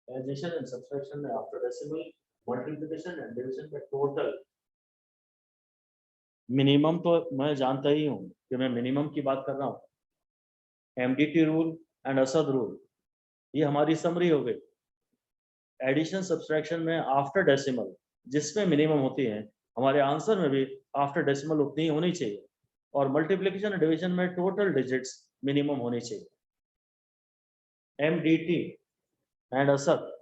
addition and subtraction में after decimal, multiplication and division में टोटल। मिनिमम तो मैं जानता ही हूँ कि मैं मिनिमम की बात कर रहा हूँ। MDT rule and Asad rule, ये हमारी समरी हो गई। एडिशन सब्सट्रैक्शन में आफ्टर डेसिमल जिसमें मिनिमम होती है, हमारे आंसर में भी आफ्टर डेसिमल उतनी ही होनी चाहिए। और मल्टीप्लिकेशन एंड डिवीजन में टोटल डिजिट्स मिनिमम होनी चाहिए। एमडीटी एंड असद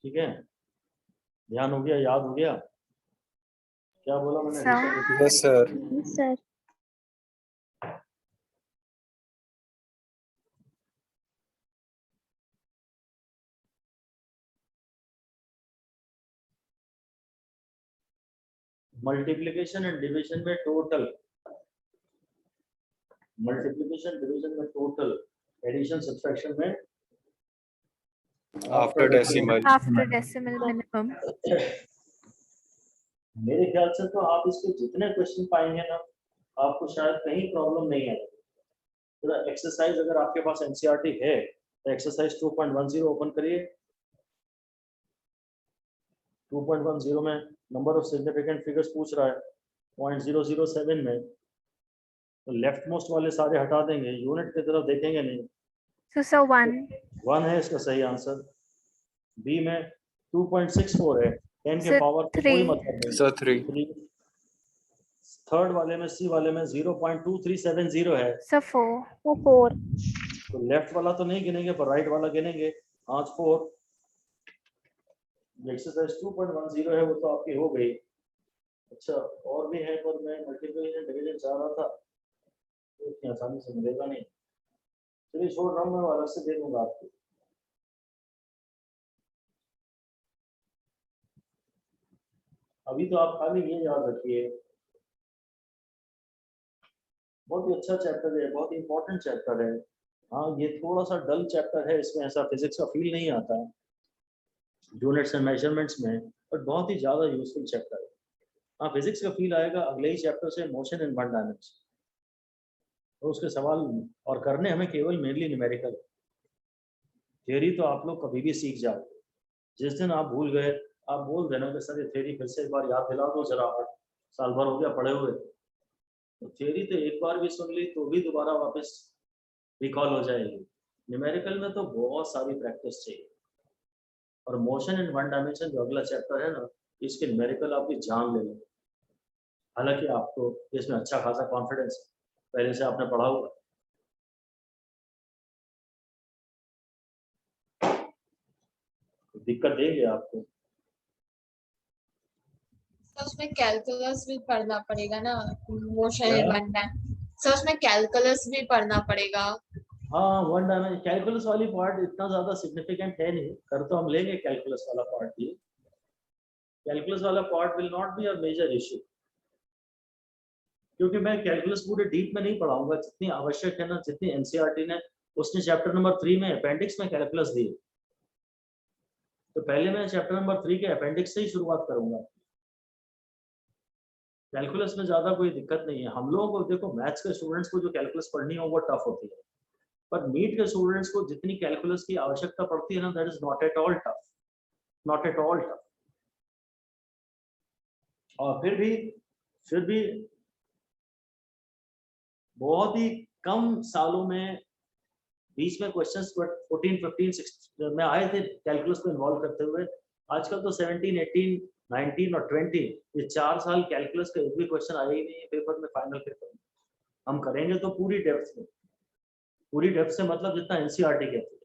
ठीक है, ध्यान हो गया, याद हो गया? क्या बोला मैंने? Sir. Yes, sir. Yes, sir. Multiplication and division में टोटल, मल्टीप्लिकेशन डिवीजन में टोटल, एडिशन सब्ट्रैक्शन में After decimal. After decimal minimum. मेरे ख्याल से तो आप इसके जितने क्वेश्चन पाएंगे ना, आपको शायद कहीं प्रॉब्लम नहीं आएगी। तो एक्सरसाइज अगर आपके पास एनसीईआरटी है तो एक्सरसाइज 2.10 ओपन करिए। 2.10 में नंबर ऑफ सिग्निफिकेंट फिगर्स पूछ रहा है 0.007 में, तो लेफ्ट मोस्ट वाले सारे हटा देंगे, यूनिट की तरफ देखेंगे नहीं। So, sir, 1. 1 है इसका सही आंसर। बी में 2.64 है, 10 के Sir, पावर का 3. कोई मतलब नहीं। Sir, 3. थर्ड वाले में, सी वाले में 0.2370 है, So, 4. So, 4. तो लेफ्ट वाला तो नहीं गिनेंगे पर राइट वाला गिनेंगे। आज 4। एक्सरसाइज 2.10 है, वो तो आपकी हो गई। अच्छा, और भी है पर मैं मल्टीप्लिकेशन डिवीजन चाह रहा था, तो इतनी आसानी से मिलेगा नहीं। चलिए छोड़ रहा हूँ, मैं अलग से दे दूंगा आपको। अभी तो आप खाली ये याद रखिए, बहुत ही अच्छा चैप्टर है, बहुत ही इंपॉर्टेंट चैप्टर है। हाँ, ये थोड़ा सा डल चैप्टर है, इसमें ऐसा फिजिक्स का फील नहीं आता है यूनिट्स एंड मेजरमेंट्स में, बट बहुत ही ज़्यादा यूजफुल चैप्टर है। हाँ, फिजिक्स का फील आएगा अगले ही चैप्टर से, मोशन इन वन डायमेंशन। तो उसके सवाल और करने हमें केवल मेनली न्यूमेरिकल। थ्योरी तो आप लोग कभी भी सीख जाओगे। जिस दिन आप भूल गए, आप बोल देना कि सर ये थ्योरी फिर से एक बार याद दिला दो जरा, 8 साल भर हो गया पढ़े हुए। तो थ्योरी तो एक बार भी सुन ली तो भी दोबारा वापस रिकॉल हो जाएगी। न्यूमेरिकल में तो बहुत सारी प्रैक्टिस चाहिए। और मोशन इन वन डायमेंशन जो अगला चैप्टर है ना, इसके न्यूमेरिकल आपकी जान ले लो। हालांकि आपको इसमें अच्छा खासा कॉन्फिडेंस पहले से आपने पढ़ा हुआ, दिक्कत देंगे आपको। तो उसमें कैलकुलस भी पढ़ना पड़ेगा ना, मोशन क्या? In one dimension. सो उसमें कैलकुलस भी पढ़ना पड़ेगा। हाँ, वन डायमेंशन कैलकुलस वाली पार्ट इतना ज्यादा सिग्निफिकेंट है नहीं, कर तो हम लेंगे कैलकुलस वाला पार्ट भी। कैलकुलस वाला part will not be a major issue, क्योंकि मैं कैलकुलस पूरे डीप में नहीं पढ़ाऊंगा। जितनी आवश्यक है ना, जितनी एनसीईआरटी ने उसने चैप्टर नंबर 3 में अपेंडिक्स में कैलकुलस दी, तो पहले मैं चैप्टर नंबर 3 के अपेंडिक्स से ही शुरुआत करूंगा। कैलकुलस में ज्यादा कोई दिक्कत नहीं है। हम लोगों को देखो, मैथ्स के स्टूडेंट्स को जो कैलकुलस पढ़नी हो वो टफ होती है, पर नीट के स्टूडेंट्स को जितनी कैलकुलस की आवश्यकता पड़ती है ना, that is not at all tough, not at all tough. और फिर भी बहुत ही कम सालों में, बीच में क्वेश्चंस 14, 15, 16 में आए थे कैलकुलस को इन्वॉल्व करते हुए। आजकल तो 17, 18, 19 और 20, ये 4 साल कैलकुलस का एक भी क्वेश्चन आया ही नहीं है पेपर में, फाइनल पेपर में। हम करेंगे तो पूरी डेप्थ में, पूरी डेप्थ से मतलब जितना एनसीईआरटी कहती है।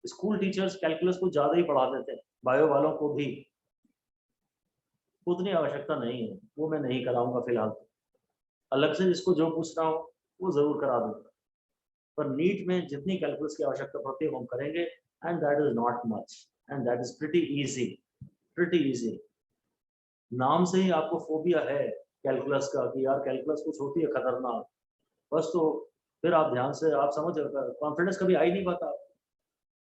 स्कूल टीचर्स कैलकुलस को ज्यादा ही पढ़ा देते हैं, बायो वालों को भी। उतनी आवश्यकता नहीं है, वो मैं नहीं कराऊंगा फिलहाल। अलग से जिसको जो पूछना हो वो जरूर करा दूंगा, पर नीट में जितनी कैलकुलस की आवश्यकता पड़ती है वो हम करेंगे, and that is not much, and that is pretty easy, pretty easy. नाम से ही आपको फोबिया है कैलकुलस का कि यार कैलकुलस कुछ होती है खतरनाक, बस। तो फिर आप ध्यान से, आप समझ, कॉन्फिडेंस कभी आ ही नहीं पाता।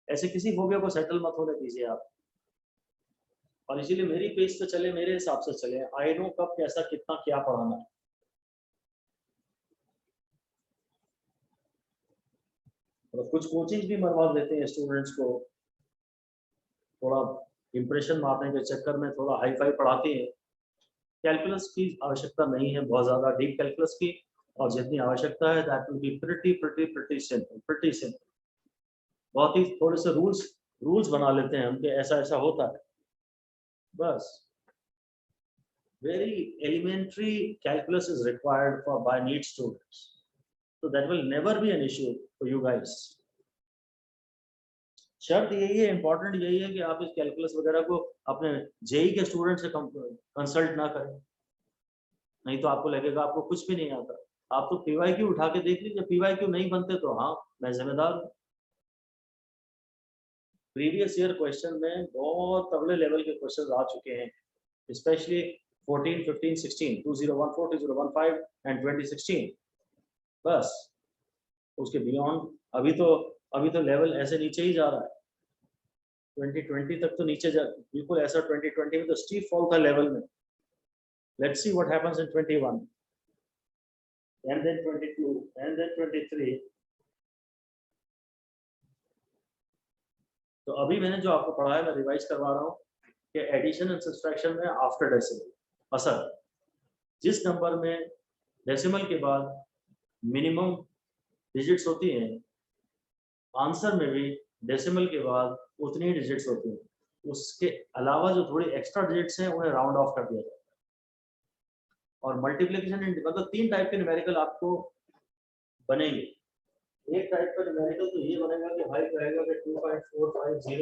ऐसे किसी फोबिया को सेटल मत होने दीजिए आप। और इसीलिए मेरी पेज पे चले, मेरे हिसाब से चले। आई नो कब कैसा कितना क्या पढ़ाना है। और कुछ कोचिंग भी मरवा देते हैं स्टूडेंट्स को, थोड़ा इंप्रेशन मारने के चक्कर में थोड़ा हाई फाई पढ़ाती है। कैलकुलस की आवश्यकता नहीं है बहुत ज़्यादा डीप कैलकुलस की, और जितनी आवश्यकता है that will be pretty simple, pretty simple. बहुत ही थोड़े से रूल्स बना लेते हैं हम कि ऐसा ऐसा होता है, बस। Very elementary calculus is required for by NEET students, so that will never be an issue for you guys. शर्त यही है, इंपॉर्टेंट यही है कि आप इस कैलकुलस वगैरह को अपने जेई के स्टूडेंट से कंसल्ट ना करें, नहीं तो आपको लगेगा आपको कुछ भी नहीं आता। आप तो पीवाईक्यू उठा के देख लीजिए, पीवाईक्यू नहीं बनते तो हाँ मैं जिम्मेदार हूँ। प्रीवियस ईयर क्वेश्चन में बहुत तगड़े लेवल के क्वेश्चन आ चुके हैं, स्पेशली 14, 15, 16, 2014, 2015 एंड 2016। बस उसके बियॉन्ड अभी तो लेवल ऐसे नीचे ही जा रहा है। 2020 तक तो नीचे जा, बिल्कुल ऐसा 2020 में तो स्टीप फॉल था लेवल में। Let's see what happens in 21 and then 22 and then 23। तो अभी मैंने जो आपको पढ़ा है मैं रिवाइज करवा रहा हूँ कि एडिशन एंड सब्ट्रैक्शन में आफ्टर डेसिमल असल जिस नंबर में डेसिमल के बाद मिनिमम डिजिट्स होती हैं, आंसर में भी डेसिमल के बाद उतनी ही डिजिट्स होती हैं, उसके अलावा जो थोड़ी एक्स्ट्रा डिजिट्स हैं उन्हें राउंड ऑफ कर दिया जाता है। और मल्टीप्लिकेशन मतलब 3 टाइप के न्यूमेरिकल आपको बनेंगे। एक टाइप का न्यूमेरिकल तो ये बनेगा कि भाई कहेगा कि 2.450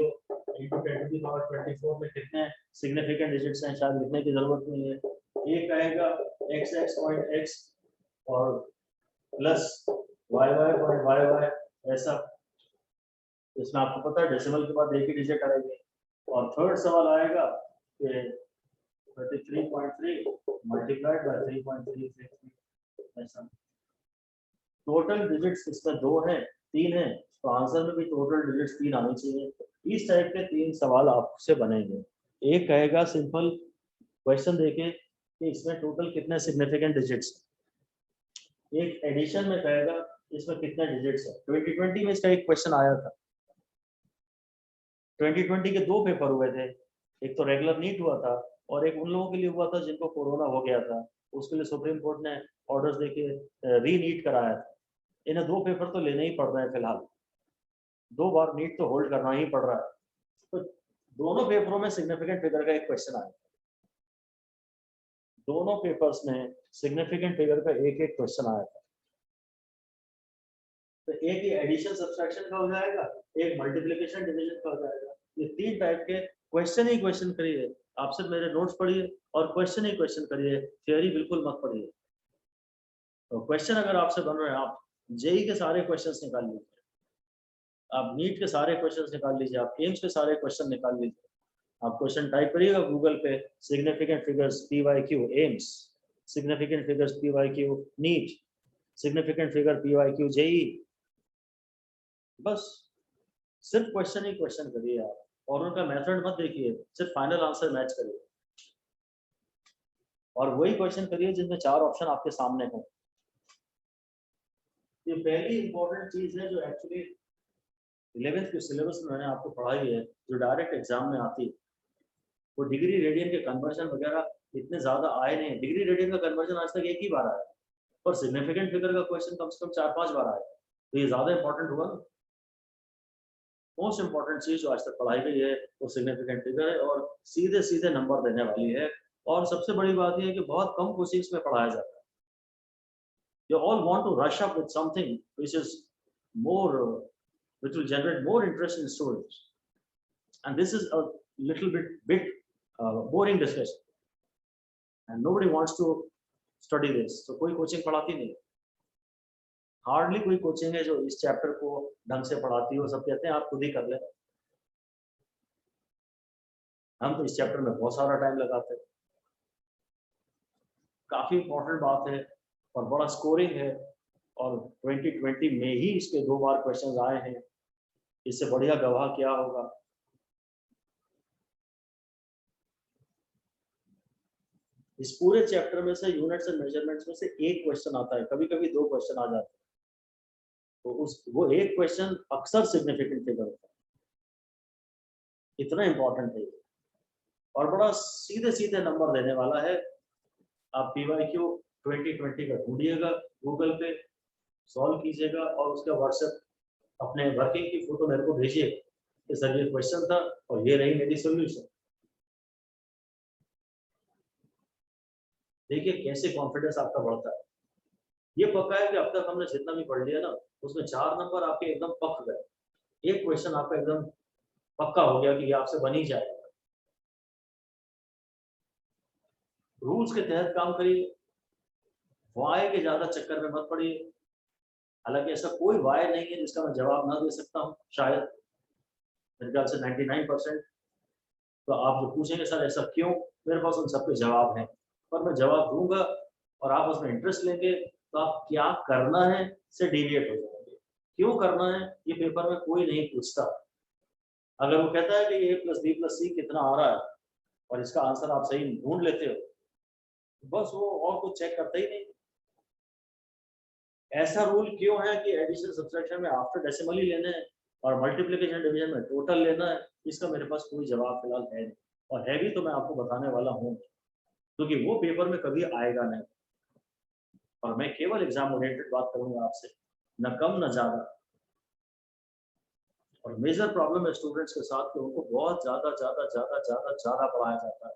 into 10 to the power 24 में कितने सिग्निफिकेंट डिजिट्स हैं, शायद लिखने की जरूरत नहीं है। एक कहेगा x और प्लस y ऐसा, इसमें आपको पता है डेसिमल के बाद एक ही डिजिट आएगी। और थर्ड सवाल आएगा कि 33.3 मल्टीप्लाइड बाय 3.333 ऐसा। टोटल डिजिट्स इसमें 2 हैं 3 हैं, तो आंसर में भी टोटल डिजिट्स 3 आनी चाहिए। इस टाइप के 3 सवाल आपसे बनेंगे। एक कहेगा सिंपल क्वेश्चन देके कि इसमें टोटल कितने सिग्निफिकेंट डिजिट्स, एक एडिशन में कहेगा इसमें कितने डिजिट्स है। 2020 में इसका एक क्वेश्चन आया था। 2020 के 2 पेपर हुए थे, एक तो रेगुलर नीट हुआ था और एक उन लोगों के लिए हुआ था जिनको कोरोना हो गया था, उसके लिए सुप्रीम कोर्ट ने ऑर्डर्स देके री नीट कराया था। इन्हें 2 पेपर तो लेने ही पड़ रहे हैं फिलहाल, 2 बार नीट तो होल्ड करना ही पड़ रहा है। तो दोनों पेपरों में सिग्निफिकेंट फिगर का एक क्वेश्चन आया, दोनों पेपर्स में सिग्निफिकेंट फिगर का एक एक क्वेश्चन आया था। तो एक ही एडिशन सब्सट्रैक्शन का हो जाएगा, एक मल्टीप्लिकेशन डिवीजन का हो जाएगा। ये 3 टाइप के क्वेश्चन ही क्वेश्चन करिए, आप सिर्फ मेरे नोट्स पढ़िए और क्वेश्चन ही क्वेश्चन करिए, थियोरी बिल्कुल मत पढ़िए। तो क्वेश्चन अगर आपसे बन रहे हैं, आप जेई के सारे क्वेश्चंस निकाल लीजिए, आप नीट के सारे क्वेश्चंस निकाल लीजिए, आप एम्स के सारे क्वेश्चन निकाल लीजिए। आप क्वेश्चन टाइप करिएगा गूगल पे, significant figures PYQ AIIMS, significant figures PYQ NEET, significant figure PYQ JEE. बस सिर्फ क्वेश्चन ही क्वेश्चन करिए आप, और उनका मेथड मत देखिए, सिर्फ फाइनल आंसर मैच करिए। और वही क्वेश्चन करिए जिनमें 4 ऑप्शन आपके सामने हो। ये पहली इंपॉर्टेंट चीज है जो एक्चुअली 11th के सिलेबस में मैंने आपको पढ़ाई है, जो डायरेक्ट एग्जाम में आती है। वो डिग्री रेडियन के कन्वर्जन वगैरह इतने ज्यादा आए नहीं। डिग्री रेडियन का कन्वर्जन आज तक एक ही बार आया, पर सिग्निफिकेंट फिगर का क्वेश्चन कम से कम 4-5 बार आया, तो ये ज्यादा इंपॉर्टेंट हुआ ना। मोस्ट इंपॉर्टेंट चीज जो आज तक पढ़ाई गई है वो सिग्निफिकेंट फिगर है, और सीधे सीधे नंबर देने वाली है। और सबसे बड़ी बात यह है कि बहुत कम कोचिंग्स में पढ़ाया जाता है। You all want to rush up with something which is more, which will generate more interest in students, and this is a little bit boring discussion, and nobody wants to study this. So कोई coaching पढ़ाती नहीं, hardly कोई coaching है जो इस chapter को ढंग से पढ़ाती हो। सब कहते हैं आप खुद ही कर लें। हम तो इस चैप्टर में बहुत सारा टाइम लगाते हैं। काफी इंपॉर्टेंट बात है और बड़ा स्कोरिंग है, और 2020 में ही इसके 2 बार क्वेश्चंस आए हैं। इससे बढ़िया गवाह क्या होगा। इस पूरे चैप्टर में से यूनिट्स एंड मेजरमेंट्स में से एक क्वेश्चन आता है, कभी कभी 2 क्वेश्चन आ जाते हैं, तो वो एक क्वेश्चन अक्सर सिग्निफिकेंट फिगर होता है। इतना इंपॉर्टेंट है और बड़ा सीधे सीधे नंबर देने वाला है। आप पीवाईक्यू 2020 का ढूंढिएगा, गूगल पे सॉल्व कीजिएगा और उसका व्हाट्सएप अपने वर्किंग की फोटो मेरे को भेजिएगा कि सर ये क्वेश्चन था और ये रही मेरी सोल्यूशन। देखिए कैसे कॉन्फिडेंस आपका बढ़ता है। ये पक्का है कि अब तक हमने जितना भी पढ़ लिया ना, उसमें 4 नंबर आपके एकदम पक गए। एक क्वेश्चन आपका एकदम पक्का हो गया कि ये आपसे बन ही जाएगा। रूल्स के तहत काम करिए, वाई के ज्यादा चक्कर में मत पड़िए। हालांकि ऐसा कोई वाई नहीं है जिसका मैं जवाब ना दे सकता हूँ, शायद मेरे ख्याल से 99%। तो आप जो पूछेंगे सर ऐसा क्यों, मेरे पास उन सबके जवाब हैं, पर मैं जवाब दूंगा और आप उसमें इंटरेस्ट लेंगे तो आप क्या करना है से डेविएट हो जाएंगे। क्यों करना है ये पेपर में कोई नहीं पूछता। अगर वो कहता है कि a+b+c कितना आ रहा है और इसका आंसर आप सही ढूंढ लेते हो, बस वो और कुछ चेक करता ही नहीं। ऐसा रूल क्यों है कि एडिशन सब्सट्रैक्शन में आफ्टर डेसिमल ही लेना है और मल्टीप्लिकेशन डिवीजन में टोटल लेना है, इसका मेरे पास कोई जवाब फिलहाल है नहीं, और है भी तो मैं आपको बताने वाला हूँ, क्योंकि वो पेपर में कभी आएगा नहीं। और मैं केवल एग्जाम ओरिएंटेड बात करूंगा आपसे, न कम न ज्यादा। और मेजर प्रॉब्लम है स्टूडेंट्स के साथ कि उनको बहुत ज्यादा पढ़ाया जाता है।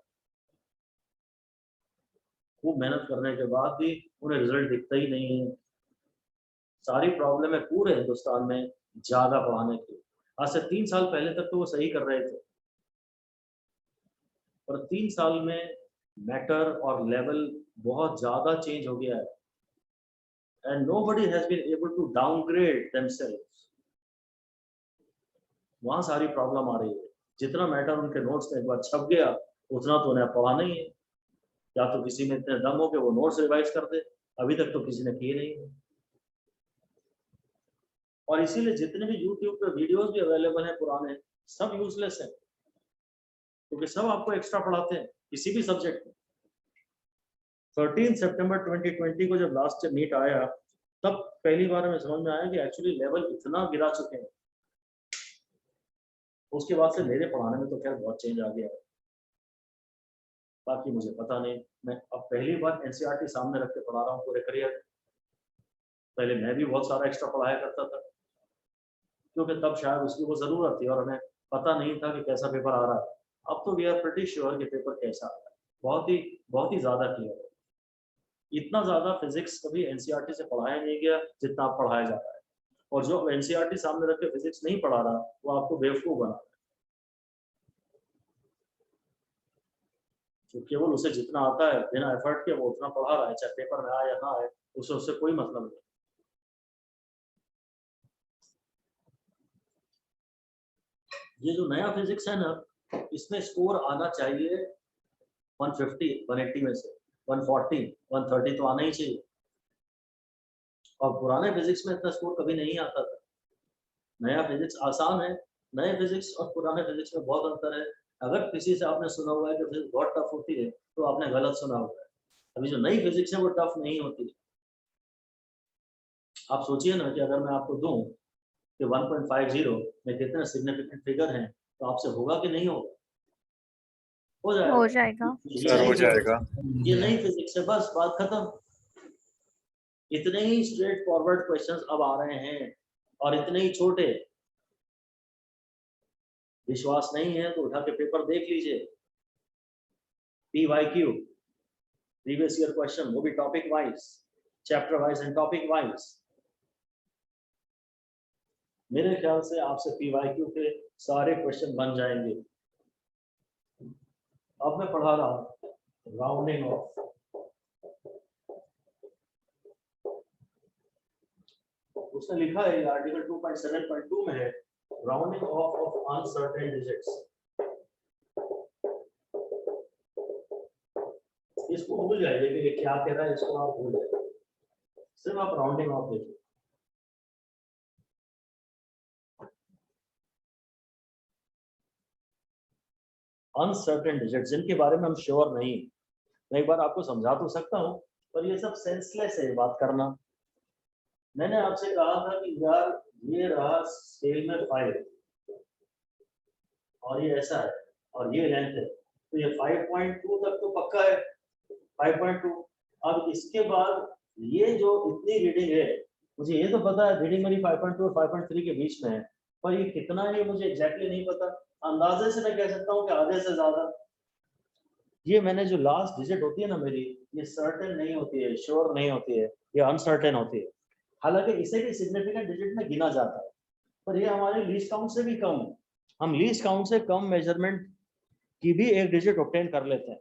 खूब मेहनत करने के बाद भी उन्हें रिजल्ट दिखता ही नहीं है। सारी प्रॉब्लम है पूरे हिंदुस्तान में ज्यादा पढ़ाने की। आज से 3 साल पहले तक तो वो सही कर रहे थे, और 3 साल में मैटर और लेवल बहुत ज्यादा चेंज हो गया है, and nobody has been able to downgrade themselves। वहां सारी प्रॉब्लम आ रही है। जितना मैटर उनके नोट्स में एक बार छप गया उतना तो उन्हें पढ़ाना ही है। या तो किसी में इतने दम हो कि वो नोट्स रिवाइज कर दे, अभी तक तो किसी ने किए नहीं। और इसीलिए जितने भी यूट्यूब पे वीडियोस भी अवेलेबल हैं पुराने, सब यूजलेस है, क्योंकि सब आपको एक्स्ट्रा पढ़ाते हैं किसी भी सब्जेक्ट में। 13 सितंबर 2020 को जब लास्ट मीट आया, तब पहली बार हमें समझ में आया कि एक्चुअली लेवल इतना गिरा चुके हैं। उसके बाद से मेरे पढ़ाने में तो खैर बहुत चेंज आ गया है, बाकी मुझे पता नहीं। मैं अब पहली बार एनसीईआरटी सामने रख के पढ़ा रहा हूँ पूरे करियर। पहले मैं भी बहुत सारा एक्स्ट्रा पढ़ाया करता था, क्योंकि तब शायद उसकी वो जरूरत थी और हमें पता नहीं था कि कैसा पेपर आ रहा है। अब तो वी आर प्रीटी श्योर कि पेपर कैसा आ रहा है, बहुत ही ज्यादा क्लियर है। इतना ज्यादा फिजिक्स कभी एनसीईआरटी से पढ़ाया नहीं गया जितना आप पढ़ाया जा रहा है, और जो एनसीईआरटी सामने रख के फिजिक्स नहीं पढ़ा रहा वो आपको बेवकूफ बना रहा है। जो केवल उसे जितना आता है बिना एफर्ट के वो उतना पढ़ा रहा है, चाहे पेपर में आए या ना आए, उससे कोई मतलब नहीं। ये जो नया फिजिक्स है ना, इसमें स्कोर आना चाहिए 150 180 में से 140 130 तो आना ही चाहिए, और पुराने फिजिक्स में इतना स्कोर कभी नहीं आता था। नया फिजिक्स आसान है, नए फिजिक्स और पुराने फिजिक्स में बहुत अंतर है। अगर किसी से आपने सुना हुआ है कि फिजिक्स बहुत टफ होती है तो आपने गलत सुना हुआ है। अभी जो नई फिजिक्स है वो टफ नहीं होती। आप सोचिए ना कि अगर मैं आपको दूं कि 1.50 में कितने सिग्निफिकेंट फिगर हैं, तो आपसे होगा कि नहीं होगा? हो जाएगा। सर हो जाएगा। ये नई फिजिक्स है, बस बात खत्म। इतने ही स्ट्रेट फॉरवर्ड क्वेश्चंस अब आ रहे हैं और इतने ही छोटे। विश्वास नहीं है तो उठा के पेपर देख लीजिए। PYQ प्रीवियस ईयर क्वेश्चन, वो भी topic wise, chapter wise and topic wise. मेरे ख्याल से आपसे PYQ के सारे क्वेश्चन बन जाएंगे। अब मैं पढ़ा रहा हूं राउंडिंग ऑफ। उसने लिखा है आर्टिकल 2.7.2 में है, राउंडिंग ऑफ अनसर्टेन डिजिट्स। इसको भूल जाइए कि ये क्या कह रहा है, इसको आप भूल जाइए, सिर्फ आप राउंडिंग ऑफ देखिए। अनसर्टेन डिजिट्स जिनके बारे में हम श्योर नहीं, मैं एक बार आपको समझा तो सकता हूं, पर ये सब सेंसलेस है बात करना। मैंने आपसे कहा था कि यार ये रहा स्केल में 5 और ये ऐसा है और ये लेंथ है, तो ये 5.2 तक तो पक्का है, 5.2। अब इसके बाद ये जो इतनी रीडिंग है, मुझे ये तो पता है रीडिंग मेरी 5.2 और 5.3 के बीच में है, पर ये कितना है मुझे एग्जैक्टली नहीं पता। अंदाजे से मैं कह सकता हूँ कि आधे से ज्यादा। ये मैंने जो लास्ट डिजिट होती है ना मेरी, ये सर्टेन नहीं होती है, श्योर नहीं होती है, ये अनसर्टेन होती है। हालांकि इसे भी सिग्निफिकेंट डिजिट में गिना जाता है, पर ये हमारे लीस्ट काउंट से भी कम है। हम लीस्ट काउंट से कम मेजरमेंट की भी एक डिजिट ऑब्टेन कर लेते हैं।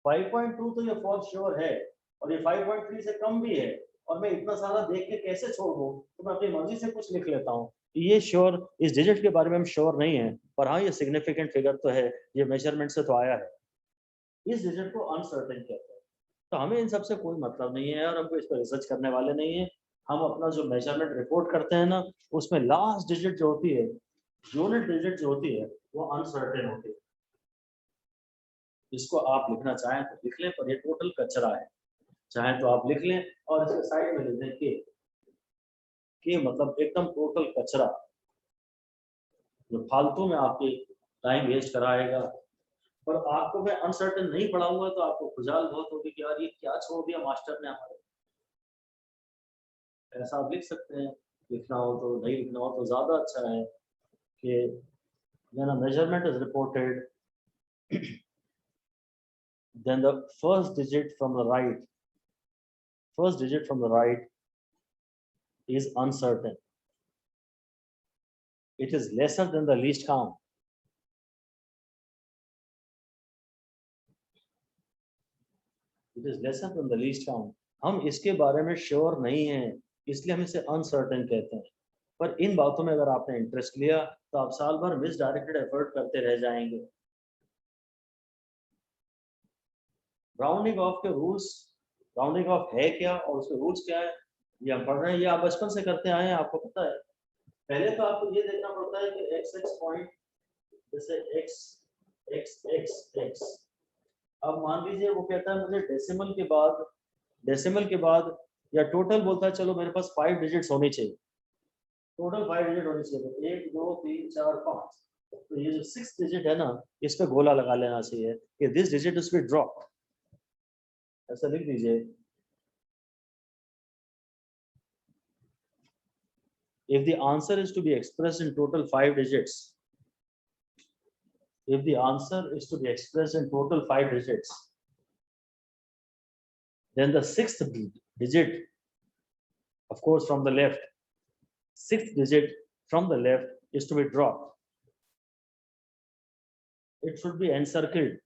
5.2 तो ये फॉर श्योर है और ये 5.3 से कम भी है, और मैं इतना सारा देख के कैसे छोड़ दूं, तो मैं अपनी मर्जी से कुछ लिख लेता हूँ। ये श्योर, इस डिजिट के बारे में हम श्योर नहीं है, पर हाँ ये सिग्निफिकेंट फिगर तो है, ये मेजरमेंट से तो आया है। इस डिजिट को अनसर्टेन कहते हैं। तो हमें इन सबसे कोई मतलब नहीं है और हमको इस पर रिसर्च करने वाले नहीं है। हम अपना जो मेजरमेंट रिपोर्ट करते हैं ना, उसमें लास्ट डिजिट जो होती है, यूनिट डिजिट जो होती है, वो अनसर्टेन होती है। इसको आप लिखना चाहें तो लिख लें, पर ये टोटल कचरा है। चाहे तो आप लिख लें और इसके साइड में लिख दें कि मतलब एकदम टोटल कचरा, जो फालतू में आपकी टाइम वेस्ट कराएगा। पर आपको मैं अनसर्टेन नहीं पढ़ाऊंगा तो आपको खुजाल बहुत होगी कि यार ये क्या छोड़ दिया मास्टर ने हमारे। ऐसा आप लिख सकते हैं, लिखना हो तो, नहीं लिखना हो तो ज्यादा अच्छा है कि when a measurement is reported, then the first digit from the right is uncertain. It is lesser than the least count. It is lesser than the least count. हम इसके बारे में श्योर नहीं हैं, इसलिए हम इसे अनसर्टेन कहते हैं। पर इन बातों में अगर आपने इंटरेस्ट लिया तो आप साल भर मिसडायरेक्टेड एफर्ट करते रह जाएंगे। राउंडिंग ऑफ के रूल्स, राउंडिंग ऑफ है क्या और उसके रूल्स क्या है, ये हम पढ़ रहे हैं। ये आप बचपन से करते आए हैं, आपको पता है। पहले तो आपको ये देखना पड़ता है कि x पॉइंट, जैसे x, अब मान लीजिए वो कहता है मुझे डेसिमल के बाद या टोटल बोलता है, चलो मेरे पास 5 डिजिट्स होनी चाहिए, टोटल 5 डिजिट होनी चाहिए। तो 1 2 3 4 5, तो ये जो 6th डिजिट है ना, इस पे गोला लगा लेना चाहिए कि this digit is be drop. ऐसा लिख दीजिए, if the answer is to be expressed in total 5 digits, if the answer is to be expressed in total 5 digits, then the 6th digit, of course from the left, 6th digit from the left is to be dropped. It should be encircled.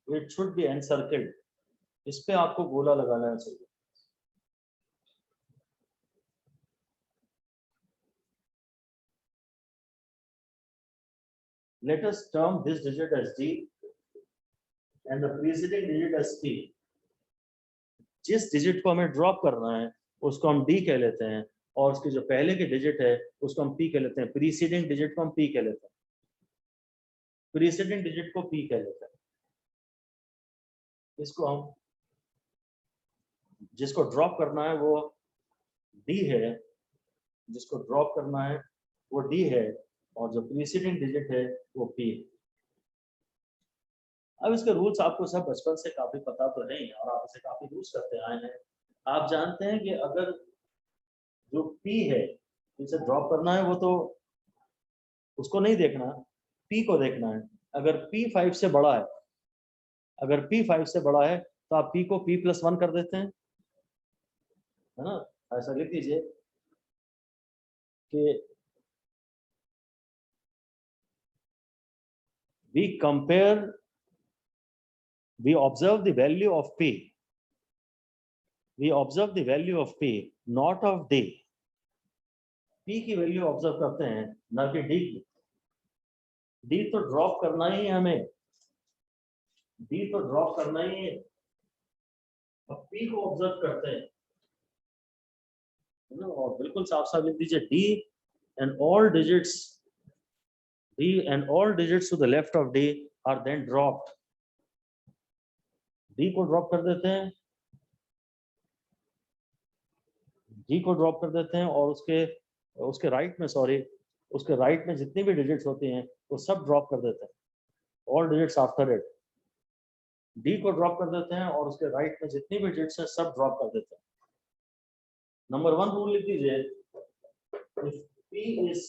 It should be encircled. इस पे आपको गोला लगाना चाहिए। Let us term this digit as D and the preceding digit as P. जिस digit को हमें drop करना है उसको हम D कह लेते हैं, और उसके जो पहले के डिजिट है उसको हम P कह लेते हैं। प्रीसीडिंग डिजिट को हम P कह लेते हैं, प्रीसीडिंग डिजिट को P कह लेते हैं। इसको हम, जिसको ड्रॉप करना है वो D है, जिसको ड्रॉप करना है वो D है, और जो प्रीसीडिंग डिजिट है वो P है। अब इसके रूल्स आपको सब बचपन से काफी पता तो नहीं है और आप इसे काफी यूज करते आए हैं। आप जानते हैं कि अगर जो P है, इसे ड्रॉप करना है, वो तो उसको नहीं देखना, P को देखना है। अगर P 5 से बड़ा है, अगर P 5 से बड़ा है तो आप P को P+1 कर देते हैं, है ना। ऐसा लिख दीजिए कि we observe the value of P, not of D. P की वैल्यू ऑब्जर्व करते हैं, ना कि D की। D तो ड्रॉप करना ही है हमें, D तो ड्रॉप करना ही है। अब P को ऑब्जर्व करते हैं, है ना। और बिल्कुल साफ साफ लिख दीजिए D and all digits to the left of D are then dropped. D को ड्रॉप कर देते हैं, D को ड्रॉप कर देते हैं, और उसके राइट में, उसके राइट में जितनी भी डिजिट्स होती हैं वो सब ड्रॉप कर देते हैं। All digits after it, D को ड्रॉप कर देते हैं और उसके राइट में जितनी भी डिजिट्स हैं सब ड्रॉप कर देते हैं। नंबर 1 रूल लिख दीजिए, if P is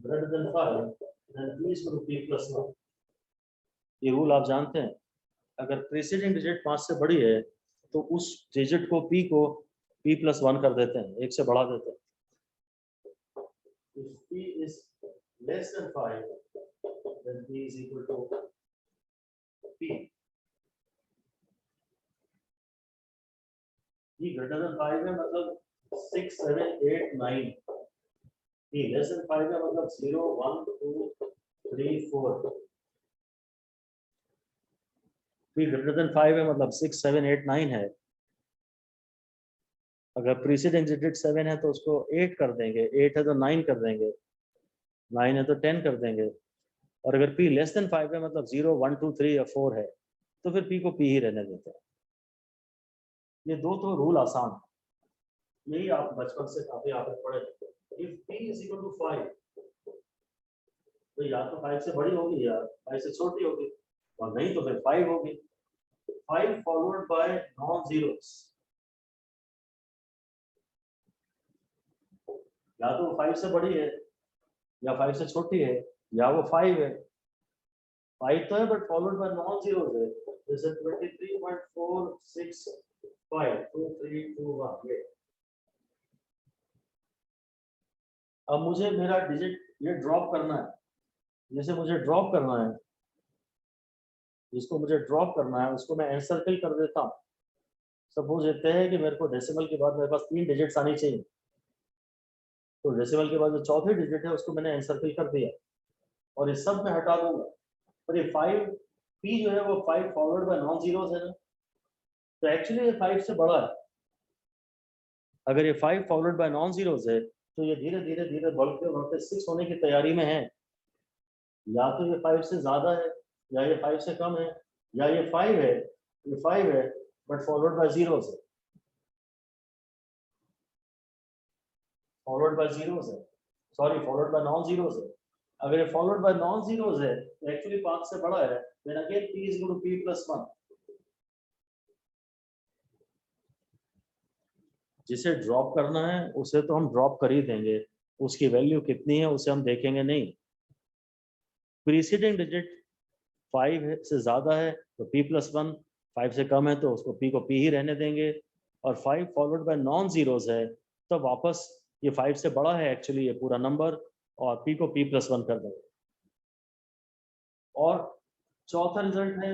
greater than 5 then P is equal to P+1। ये रूल आप जानते हैं, अगर प्रीसीडिंग डिजिट 5 से बड़ी है तो उस डिजिट को P को P+1 कर देते हैं, 1 से बढ़ा देते हैं। if P is less than 5, then P is equal to P. P greater than 5 है मतलब 6, 7, 8, 9. P less than 5 है मतलब 0, 1, 2, 3, 4. P greater than 5 है मतलब 6, 7, 8, 9 है. अगर प्रीसीडिंग डिजिट 7 है तो उसको 8 कर देंगे, 8 है तो 9 कर देंगे, 9 है तो 10 कर देंगे. और अगर P लेस देन 5 है मतलब 0, 1, 2, 3 या 4 है तो फिर P को P ही रहने देते हैं. ये दो तो रूल आसान है, यही आप बचपन से काफी आपने पढ़े. If P is equal to 5, तो या तो 5 से बड़ी होगी या 5 से छोटी होगी, और नहीं तो फिर 5 होगी. 5 फॉलोड बाय नॉन जीरोस, या तो 5 से बड़ी है या 5 से छोटी है या वो 5 है. 5 तो है but followed by non zeros है, जैसे 23.465 2, 3, 2, 1. ये अब मुझे मेरा डिजिट ये ड्रॉप करना है, जैसे मुझे ड्रॉप करना है, जिसको मुझे ड्रॉप करना है उसको मैं एनसर्कल कर देता हूँ. सपोज लेते हैं कि मेरे को डेसिमल के बाद मेरे पास 3 डिजिट्स आनी चाहिए, तो डेसिमल के बाद जो चौथी डिजिट है उसको मैंने एनसर्कल कर दिया और इस सब में हटा दूंगा. और ये 5 P जो है वो 5 फॉलोड बाय नॉन जीरोस है ना, तो एक्चुअली ये 5 से बड़ा है. अगर ये 5 फॉलोड बाय नॉन जीरोस है तो ये धीरे धीरे धीरे बढ़ते बढ़ते 6 होने की तैयारी में है. या तो ये 5 से ज्यादा है या ये 5 से कम है, या ये 5 है, ये 5 है बट फॉलोड बाय जीरोस है, फॉलोड बाय जीरोस है, sorry followed by non zeros है. अगर ये फॉलोड बाय नॉन जीरोस है तो एक्चुअली 5 से बड़ा है, then again P is equal to P plus 1. जिसे ड्रॉप करना है उसे तो हम ड्रॉप कर ही देंगे, उसकी वैल्यू कितनी है उसे हम देखेंगे नहीं. प्रीसीडिंग डिजिट 5 से ज्यादा है तो P plus 1, 5 से कम है तो उसको P को P ही रहने देंगे. और 5 फॉलोड बाय नॉन जीरोस है तो वापस ये 5 से बड़ा है एक्चुअली ये पूरा नंबर, और P को P plus 1 कर देंगे. और चौथा रिजल्ट है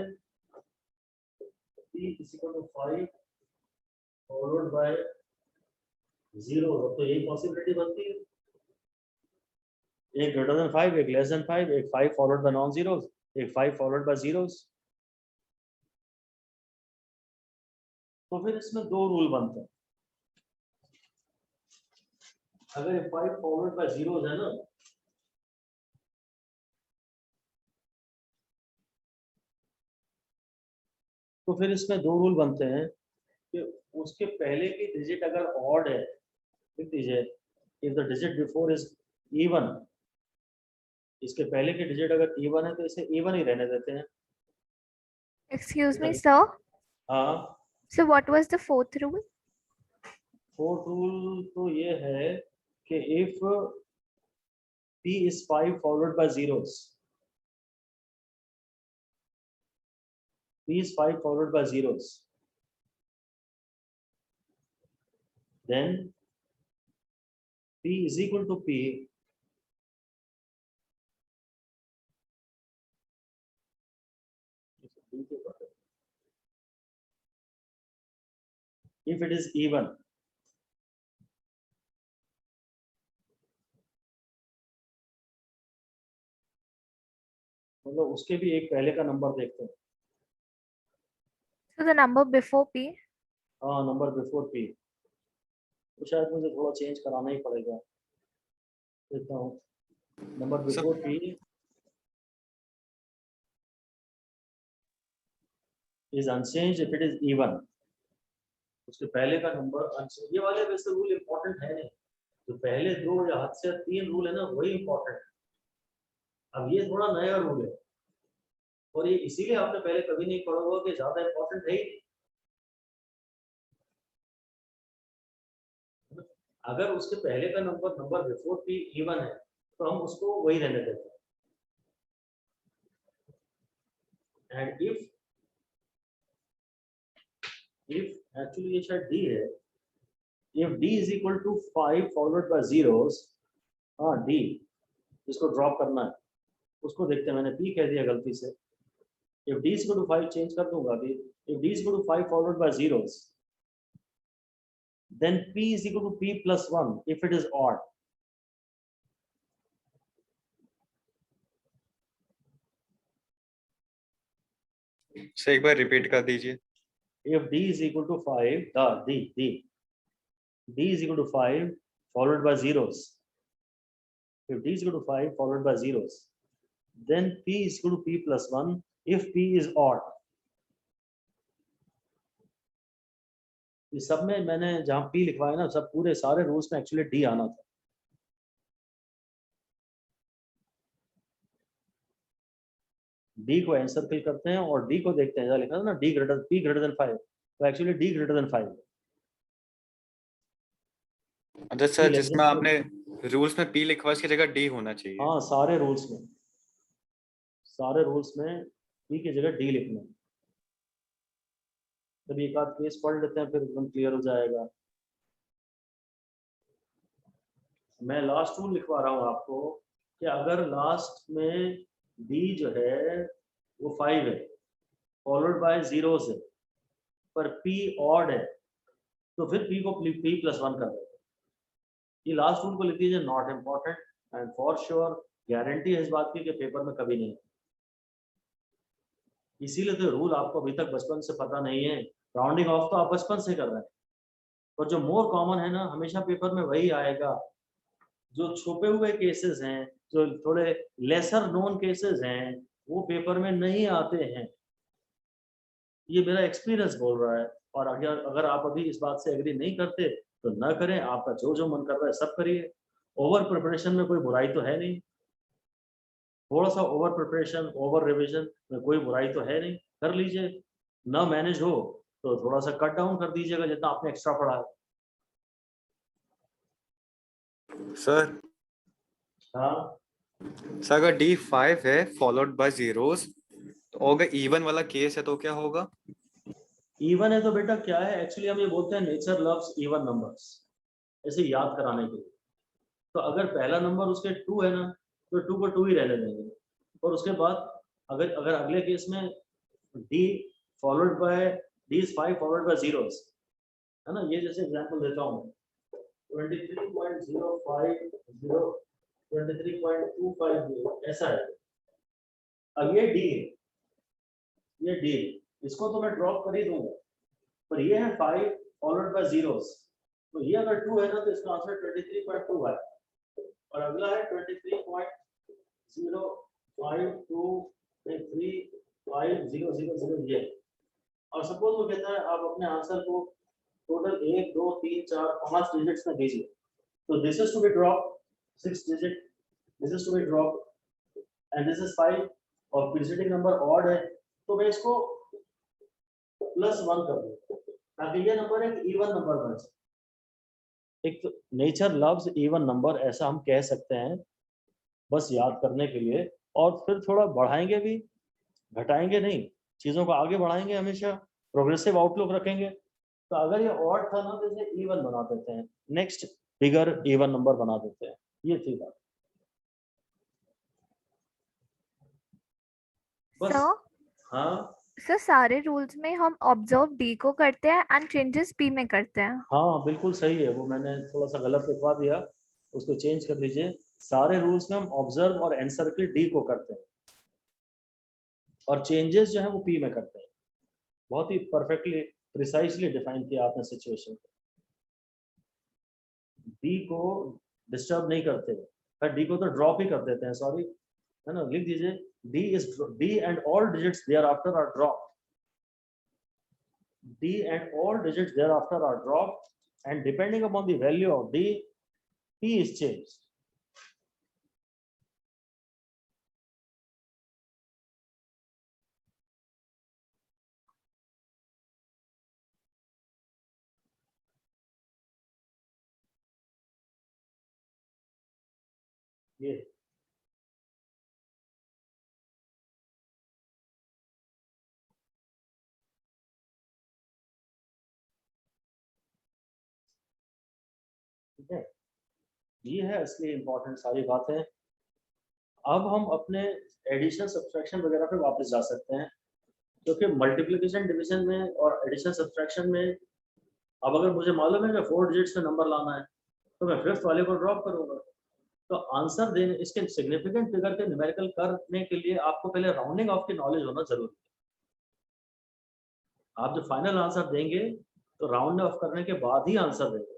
P is equal to 5 followed bye 0, तो यही पॉसिबिलिटी बनती है. एक ग्रेटर देन 5, एक लेस देन 5, एक 5 फॉलोड बाय नॉन जीरोस, एक 5 फॉलोड बाय जीरोस. तो फिर इसमें दो रूल बनते हैं. अगर ये 5 फॉलोड बाय जीरोस है ना, तो फिर इसमें दो रूल बनते हैं कि उसके पहले की डिजिट अगर ऑड है, लिख दीजिए, if the digit before is even, इसके पहले की डिजिट अगर इवन है तो इसे इवन ही रहने देते हैं. Excuse me, sir. हाँ, So what was the fourth rule? Fourth rule तो ये है कि if P is 5 followed by zeros, P is 5 followed by zeros, then P is equal to P if it is even. मतलब उसके भी एक पहले का नंबर देखते हैं. So the number before P. हाँ, नंबर बिफोर P, तो शायद मुझे थोड़ा चेंज कराना ही पड़ेगा. देखता हूँ. Number before P is unchanged if it is even. उसके पहले का नंबर अनचेंज. ये वाले वैसे रूल इंपॉर्टेंट है नहीं, जो पहले दो या हद से 3 रूल है ना वही इंपॉर्टेंट है. अब ये थोड़ा नया रूल है और ये इसीलिए आपने पहले कभी नहीं पढ़ा होगा कि ज्यादा इंपॉर्टेंट है ही नहीं. अगर उसके पहले का नंबर बिफोर P इवन है तो हम उसको वही रहने देते हैं. एंड इफ एक्चुअली ये शायद D है, if D is equal to 5 followed by zeros, हाँ डी, जिसको ड्रॉप करना है उसको देखते हैं। मैंने पी कह दिया गलती से। If D is equal to 5 change कर दूंगा अभी। If D is equal to 5 followed by zeros, then p is equal to p plus 1 if it is odd. Sir एक बार रिपीट कर दीजिए। If d is equal to 5, d is equal to 5 followed by zeros. If d is equal to 5 followed by zeros, then p is equal to p plus 1 if p is odd. इस सब में मैंने जहां p लिखवाया ना, सब पूरे सारे रूल्स में एक्चुअली d आना था। d को एनसर्कल करते हैं और d को देखते हैं, जहाँ लिखा था ना p greater than 5, तो एक्चुअली d greater than 5। अच्छा सर, जिसमें आपने रूल्स में पी लिखा उसकी जगह डी होना चाहिए। हाँ, सारे रूल्स में p की जगह d लिखना है। कभी एक आध केस पढ़ लेते हैं, फिर एकदम क्लियर हो जाएगा। मैं लास्ट रूल लिखवा रहा हूँ आपको कि अगर लास्ट में d जो है वो 5 है फॉलोड बाय जीरोस है, पर p ऑड है, तो फिर p को p plus 1 कर देते हैं। ये लास्ट रूल को लिख दीजिए, not important and for sure guarantee है इस बात की कि पेपर में कभी नहीं। इसीलिए तो रूल आपको अभी तक बचपन से पता नहीं है। राउंडिंग ऑफ तो आप बचपन से कर रहे हैं, और जो मोर कॉमन है ना, हमेशा पेपर में वही आएगा। जो छुपे हुए केसेस हैं, जो थोड़े लेसर नोन केसेस हैं, वो पेपर में नहीं आते हैं। ये मेरा एक्सपीरियंस बोल रहा है। और अगर आप अभी इस बात से एग्री नहीं करते तो ना करें, आपका जो मन कर रहा है सब करिए। ओवर प्रिपरेशन में कोई बुराई तो है नहीं। थोड़ा सा ओवर प्रिपरेशन, ओवर रिवीजन में कोई बुराई तो है नहीं, कर लीजिए। ना मैनेज हो तो थोड़ा सा कट डाउन कर दीजिएगा जितना आपने एक्स्ट्रा पढ़ा है। सर हाँ सर, अगर डी 5 है फॉलोड बाय जीरोस, तो अगर इवन वाला केस है तो क्या होगा? इवन है तो बेटा क्या है, एक्चुअली हम ये बोलते हैं नेचर लव्स इवन नंबर्स, ऐसे याद कराने के लिए। तो अगर पहला नंबर उसके 2 है ना, तो 2 को 2 ही रहने देंगे। और उसके बाद अगर अगर अगले केस में d followed by d is 5 followed by zeros है ना, ये जैसे एग्जांपल देता हूँ 23.050 23.250 ऐसा है। अब ये d है, ये d, इसको तो मैं ड्रॉप कर ही दूंगा, पर ये है 5 फॉलोड बाय zeros, तो ये अगर 2 है ना तो इसका आंसर 23.2 है। और अगला है 23.052335000 ये। और सपोज वो कहता है आप अपने आंसर को टोटल 1 2 3 4 5 डिजिट्स में दीजिए, तो this is to be drop 6 digit, this is to be drop and this is 5, और प्रीसीडिंग नंबर ऑड है, तो मैं इसको +1 कर दूं ताकि ये नंबर एक इवन नंबर बन जाए। एक तो नेचर लव्स इवन नंबर ऐसा हम कह सकते हैं, बस याद करने के लिए। और फिर थोड़ा बढ़ाएंगे भी, घटाएंगे नहीं, चीज़ों को आगे बढ़ाएंगे, हमेशा प्रोग्रेसिव आउटलुक रखेंगे। तो अगर ये ऑड था ना तो इसे इवन बना देते हैं, नेक्स्ट बिगर इवन नंबर बना देते हैं। ये थी बात बस। सर हाँ सर सारे रूल्स में हम ऑब्जर्व डी को करते हैं एंड चेंजेस पी में करते हैं। हाँ बिल्कुल सही है, वो मैंने थोड़ा सा गलत लिखवा दिया, उसको चेंज कर दीजिए। सारे रूल्स में हम ऑब्जर्व और एनसर्कल डी को करते हैं, और चेंजेस जो है वो पी में करते हैं। बहुत ही परफेक्टली प्रिसाइसली डिफाइन किया आपने सिचुएशन को। डी को डिस्टर्ब नहीं करते, डी को तो ड्रॉप ही कर देते हैं, सॉरी, है ना। लिख दीजिए D and all digits thereafter are drop, d and all digits thereafter are dropped, and depending upon the value of d, p is changed. ये ठीक है, ये है असली इंपॉर्टेंट सारी बातें। अब हम अपने एडिशन सब्सट्रैक्शन वगैरह पे वापस जा सकते हैं, क्योंकि मल्टीप्लिकेशन डिवीजन में और एडिशन सब्सट्रैक्शन में अब अगर मुझे मालूम है कि 4 डिजिट्स में नंबर लाना है तो मैं 5th वाले को ड्रॉप करूंगा। तो आंसर देने, इसके सिग्निफिकेंट फिगर के न्यूमेरिकल करने के लिए आपको पहले राउंडिंग ऑफ की नॉलेज होना जरूरी है। आप जब फाइनल आंसर देंगे तो राउंड ऑफ करने के बाद ही आंसर देंगे,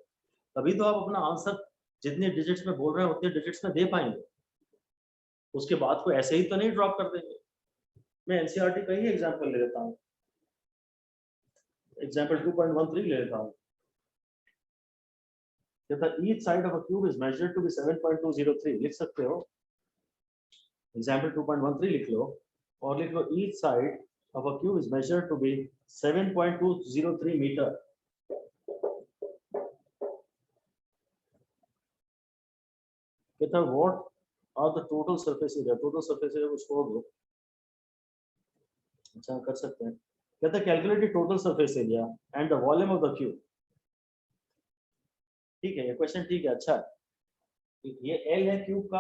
तभी तो आप अपना आंसर जितनी डिजिट्स में बोल रहे हैं उतनी डिजिट्स में दे पाएंगे। उसके बाद को ऐसे ही तो नहीं ड्रॉप कर देंगे। मैं एनसीईआरटी का ही एग्जांपल ले लेता हूँ, एग्जांपल 2.13 ले लेता हूँ। Each side of a cube is measured to be 7.203, लिख सकते हो, एग्जांपल 2.13 लिख लो और लिख लो each side of a cube is measured to be 7.203 metre. कहता है what are the total surface area, total surface area को छोड़ दो, अच्छा कर सकते हैं। कहता है calculate total surface area and the volume of the cube. ठीक है, ये क्वेश्चन ठीक है, अच्छा है। ये एल है क्यूब का,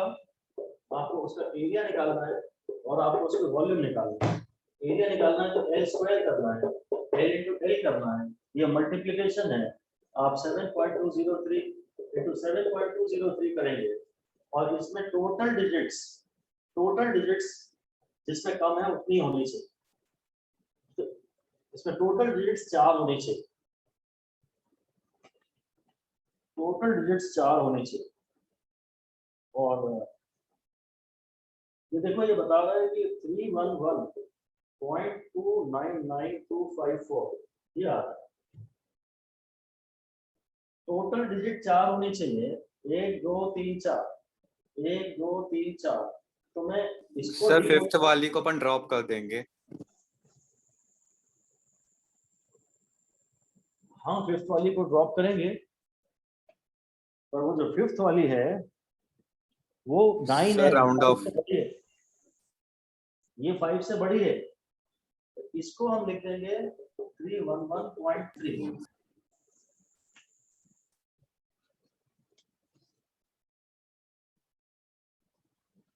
आपको उसका एरिया निकालना है और आपको उसका वॉल्यूम निकालना है। एरिया निकालना है तो एल स्क्वायर करना है, एल इंटू एल करना है, ये मल्टीप्लिकेशन है। आप 7.203 इंटू 7.203 करेंगे और इसमें टोटल डिजिट्स जिसमें कम है उतनी होनी चाहिए, तो इसमें टोटल डिजिट्स 4 होनी चाहिए, टोटल डिजिट्स 4 होनी चाहिए। और ये देखो ये बता रहा है कि 311.299254 ये आ रहा है। टोटल डिजिट 4 होनी चाहिए, 1 2 3 4, 1 2 3 4। तो मैं इसको सर 5th वाली को अपन ड्रॉप कर देंगे। हाँ 5th वाली को ड्रॉप करेंगे, पर वो जो 5th वाली है वो 9 है, राउंड ऑफ, ये 5 से बड़ी है, तो इसको हम लिख देंगे 311.3।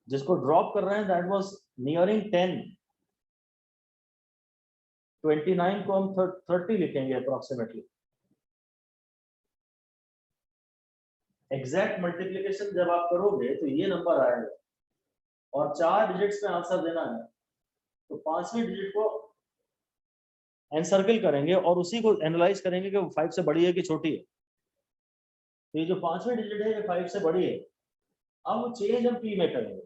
जिसको ड्रॉप कर रहे हैं दैट वाज नियरिंग 10, 29 को हम 30 लिखेंगे अप्रोक्सीमेटली। एग्जैक्ट मल्टीप्लिकेशन जब आप करोगे तो ये नंबर आएगा और 4 डिजिट्स में आंसर देना है, तो 5वीं डिजिट को एनसर्कल करेंगे और उसी को एनालाइज करेंगे कि वो 5 से बड़ी है कि छोटी है। तो ये जो 5वीं डिजिट है ये 5 से बड़ी है। अब चेंज हम पी में करेंगे,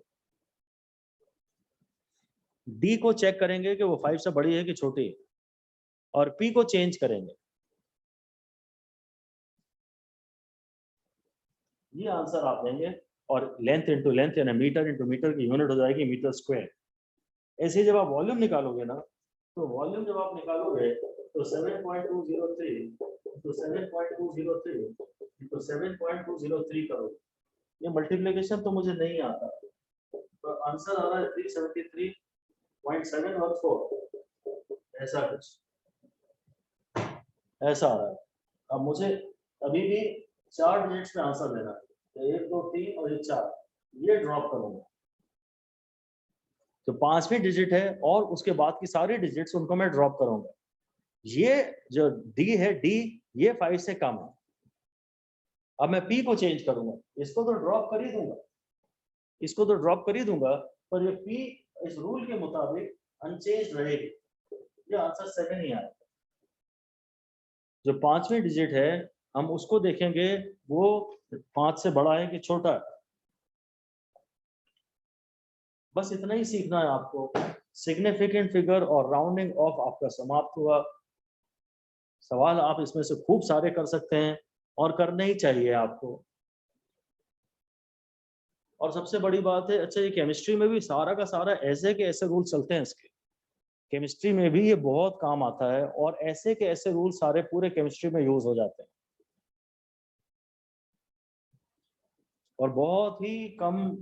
डी को चेक करेंगे कि वो 5 से बड़ी है कि छोटी है और पी को चेंज करेंगे। ये आंसर आप देंगे और लेंथ इंटू लेंथ यानी मीटर इंटू मीटर की यूनिट हो जाएगी मीटर स्क्वायर। ऐसे जब आप वॉल्यूम निकालोगे ना, तो वॉल्यूम जब आप निकालोगे तो 7.203 इंटू 7.203 इंटू 7.203 करोगे। ये मल्टीप्लिकेशन तो मुझे नहीं आता, तो आंसर आ रहा है 373.714, ऐसा कुछ ऐसा आ रहा है। अब मुझे अभी भी 4 डिजिट्स में आंसर देना है, तो 1 2 3 और ये 4, ये ड्रॉप करूंगा तो 5वीं डिजिट है और उसके बाद की सारी डिजिट्स उनको मैं ड्रॉप करूंगा। ये जो डी है, डी ये 5 से कम है। अब मैं पी को चेंज करूंगा, इसको तो ड्रॉप कर ही दूंगा, इसको तो ड्रॉप कर ही दूंगा, पर ये पी इस रूल के मुताबिक अनचेंज रहेगी, ये आंसर 7 ही आएगा। जो 5वीं डिजिट है हम उसको देखेंगे वो 5 से बड़ा है कि छोटा है। बस इतना ही सीखना है आपको। सिग्निफिकेंट फिगर और राउंडिंग ऑफ आपका समाप्त हुआ। सवाल आप इसमें से खूब सारे कर सकते हैं और करने ही चाहिए आपको। और सबसे बड़ी बात है, अच्छा ये केमिस्ट्री में भी सारा का सारा ऐसे के ऐसे रूल चलते हैं इसके, केमिस्ट्री में भी ये बहुत काम आता है और ऐसे के ऐसे रूल सारे पूरे केमिस्ट्री में यूज हो जाते हैं और बहुत ही कम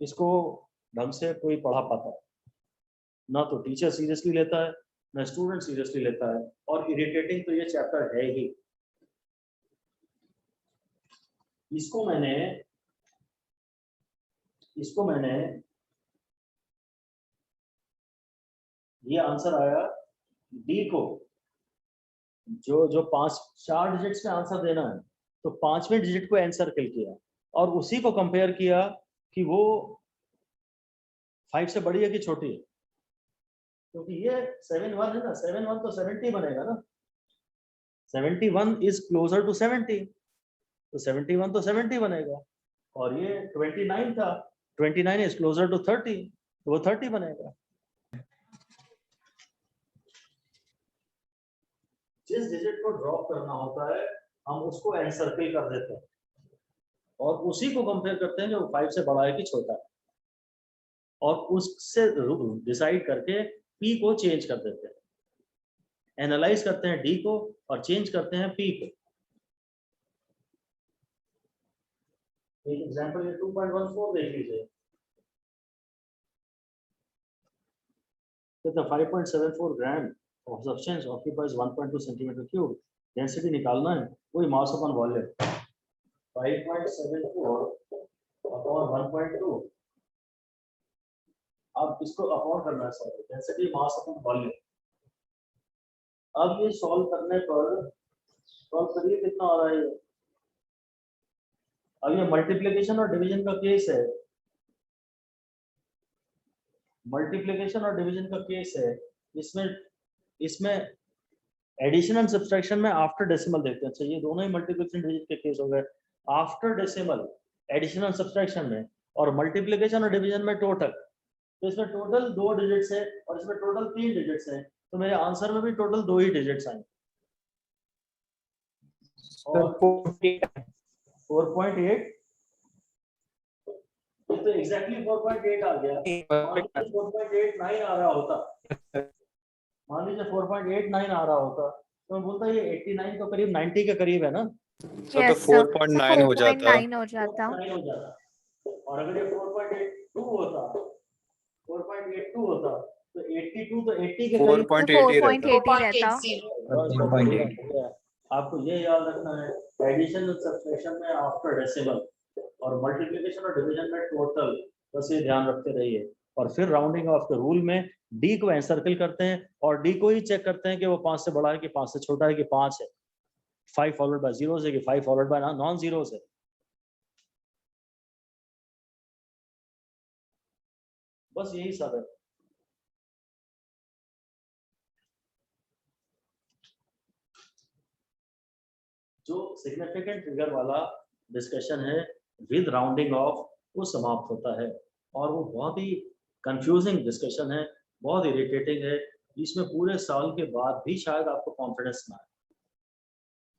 इसको ढंग से कोई पढ़ा पाता है। ना तो टीचर सीरियसली लेता है, ना स्टूडेंट सीरियसली लेता है, और इरिटेटिंग तो ये चैप्टर है ही। इसको मैंने इसको मैंने, ये आंसर आया डी को, जो 4 डिजिट्स में आंसर देना है, तो 5वें डिजिट को एन सर्किल किया और उसी को कंपेयर किया कि वो 5 से बड़ी है कि छोटी है, क्योंकि ये 7-1 है ना, 7-1 तो 70 बनेगा ना, 71 इज क्लोजर टू 70, तो 71 तो 70 बनेगा, और ये 29 था, 29 इज क्लोजर टू 30, तो वो 30 बनेगा। जिस डिजिट को ड्रॉप करना होता है हम उसको एन सर्किल कर देते हैं और उसी को कंपेयर करते हैं जो 5 से बड़ा है कि छोटा है, और उससे डिसाइड करके पी को चेंज कर देते हैं, एनालाइज करते हैं डी को और चेंज करते हैं पी को। एक एग्जांपल ये 2.14 देख लीजिए, तो 5.74 ग्राम of substance occupies 1.2 centimeter cube, density निकालना है, वही मास अपॉन वॉल्यूम, 5.74 अपॉन 1.2, अब इसको अपॉन करना है, sorry, density mass upon volume. अब ये सॉल्व करने पर सॉल्व करिए कितना आ रहा है, अब ये मल्टीप्लिकेशन और डिवीजन का केस है, मल्टीप्लिकेशन और डिवीजन का केस है, इसमें एडिशन एंड सब्सट्रैक्शन में आफ्टर डेसिमल देखते हैं। अच्छा, ये दोनों ही मल्टीप्लिकेशन डिवीजन के केस हो गए, after decimal addition and subtraction में, और मल्टीप्लिकेशन और डिवीजन में टोटल, तो इसमें टोटल 2 डिजिट्स है और इसमें टोटल 3 डिजिट्स हैं, तो मेरे आंसर में भी टोटल 2 ही डिजिट्स आए, और 4.8, ये तो एग्जैक्टली 4.8 आ गया। 4.89 आ रहा होता, मान लीजिए 4.89 आ रहा होता, तो मैं बोलता ये 89 तो करीब 90 के करीब है ना, तो 4.9 हो जाता। 4.9 हो जाता। 4.9 हो जाता, और अगर ये 4.82 होता, 4.82 होता, तो 82 तो 80 के करीब 4.80 रहता। 4.80 रहता। आपको ये याद रखना है, एडिशन और सब्ट्रैक्शन में आफ्टर डेसिमल और मल्टीप्लिकेशन और डिवीजन में टोटल, बस ये ध्यान रखते रहिए। और फिर राउंडिंग ऑफ के रूल में डी को एनसर्कल करते हैं और डी को ही चेक करते हैं कि वो 5 से बड़ा है कि 5 से छोटा है कि 5 है, 5 फॉलोड बाय जीरोस है कि 5 फॉलोड बाय नॉन जीरोस है। बस यही सब है। जो सिग्निफिकेंट फिगर वाला डिस्कशन है विद राउंडिंग ऑफ, वो समाप्त होता है, और वो बहुत ही कंफ्यूजिंग डिस्कशन है, बहुत इरिटेटिंग है, इसमें पूरे साल के बाद भी शायद आपको कॉन्फिडेंस ना आए,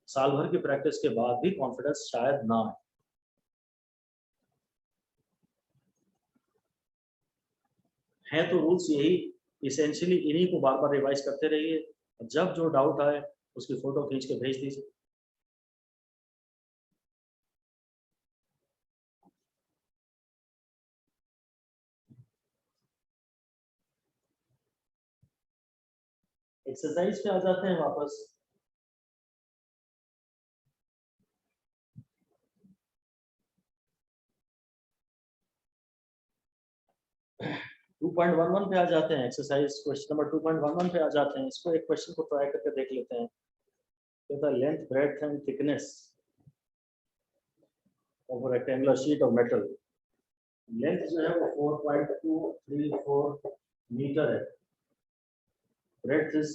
साल भर की प्रैक्टिस के बाद भी कॉन्फिडेंस शायद ना आए। है तो रूल्स यही, इसेंशियली इन्हीं को बार बार रिवाइज करते रहिए, जब जो डाउट आए उसकी फोटो खींच के भेज दीजिए। एक्सरसाइज पे आ जाते हैं वापस। टू 2.11 पे आ जाते हैं, एक्सरसाइज क्वेश्चन नंबर 2.11 पे आ जाते हैं। इसको एक क्वेश्चन को ट्राई करके देख लेते हैं। कहता है length, breadth and thickness of a rectangular sheet of metal. Length जो है वो 4.234 मीटर है, ब्रेड्थ इज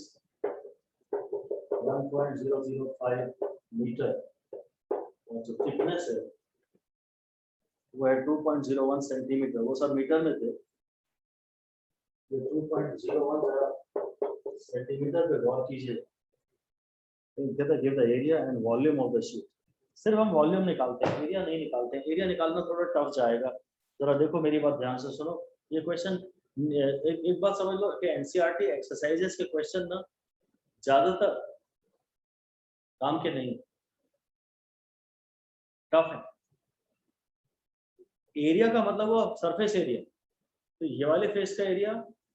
1.005 मीटर, और जो थिकनेस है वो है 2.01 सेंटीमीटर। वो सब मीटर में थे, ये 2.01 सेंटीमीटर पे गौर कीजिए। Give the area and volume of the sheet. सिर्फ हम वॉल्यूम निकालते हैं, एरिया नहीं निकालते हैं। एरिया निकालना थोड़ा टफ जाएगा, जरा देखो मेरी बात ध्यान से सुनो। ये क्वेश्चन एक बात समझ लो कि एनसीईआरटी एक्सरसाइजेस के क्वेश्चन ना ज्यादातर काम के नहीं, टफ है। एरिया का मतलब वो सरफेस एरिया, तो ये वाले फेस का एरिया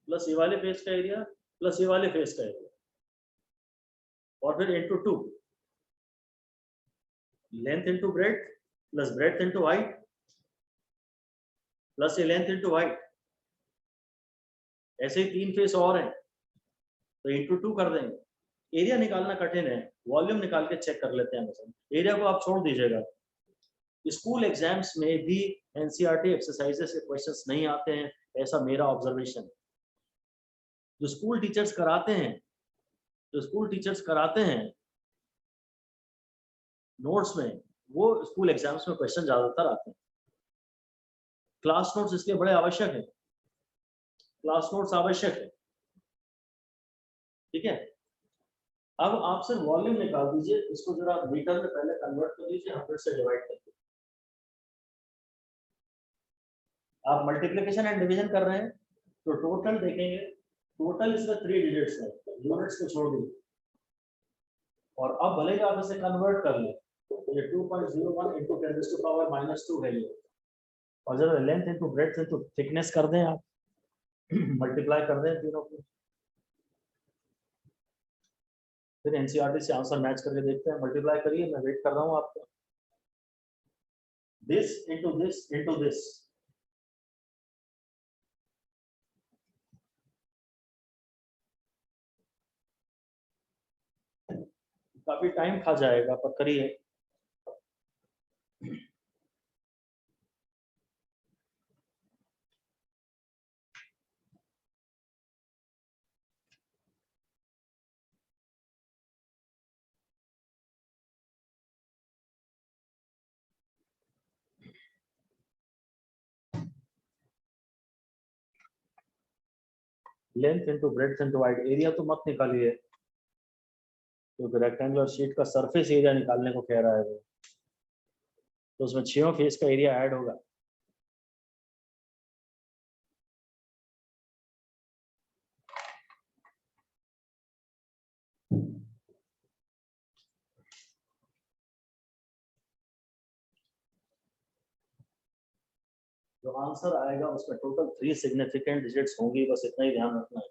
प्लस ये वाले फेस का एरिया प्लस ये वाले फेस का एरिया, और फिर into 2, length into breadth plus breadth into height plus ये लेंथ इंटू हाइट, ऐसे ही 3 फेस और हैं तो इंटू 2 कर देंगे। एरिया निकालना कठिन है, वॉल्यूम निकाल के चेक कर लेते हैं। बस एरिया को आप छोड़ दीजिएगा। स्कूल एग्जाम्स में भी एनसीईआरटी एक्सरसाइजेस के क्वेश्चंस नहीं आते हैं, ऐसा मेरा ऑब्जर्वेशन। जो स्कूल टीचर्स कराते हैं नोट्स में, वो स्कूल एग्जाम्स में क्वेश्चन ज्यादातर आते हैं। क्लास नोट्स इसके बड़े आवश्यक है, क्लास नोट्स आवश्यक है, ठीक है। अब आप सिर्फ वॉल्यूम निकाल दीजिए, इसको जरा मीटर में पहले कन्वर्ट कर दीजिए, 100 से डिवाइड कर दीजिए। आप मल्टीप्लिकेशन एंड डिवीजन कर रहे हैं तो टोटल देखेंगे, टोटल इसमें 3 डिजिट्स है, यूनिट्स को छोड़ दीजिए। और अब भले ही आप इसे कन्वर्ट कर लें, तो ये 2.01 इंटू 10⁻⁻2 है ये। और जरा length into breadth into thickness कर दें आप, मल्टीप्लाई कर दें तीनों को, फिर एनसीईआरटी से आंसर मैच करके देखते हैं। मल्टीप्लाई करिए, मैं वेट कर रहा हूँ आपका। This into this into this, काफी टाइम खा जाएगा, पर करिए। Length into breadth into height, area तो मत निकालिए क्योंकि रेक्टेंगुलर शीट का सरफेस एरिया निकालने को कह रहा है वो, तो उसमें 6 फेस का एरिया ऐड होगा। जो आंसर आएगा उसमें टोटल 3 सिग्निफिकेंट डिजिट्स होंगी, बस इतना ही ध्यान रखना है।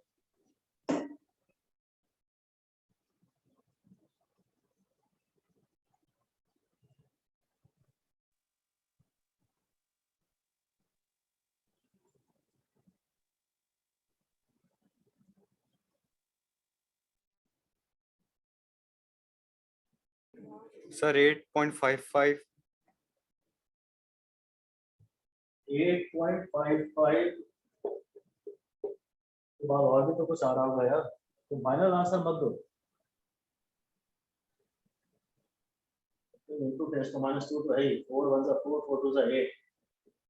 सर 8.55 8.55 के बाद और भी तो कुछ आ रहा होगा यार, तो फाइनल आंसर मत दो। इंटू 10⁻2 तो है ही, 4 1 4 4 2 8,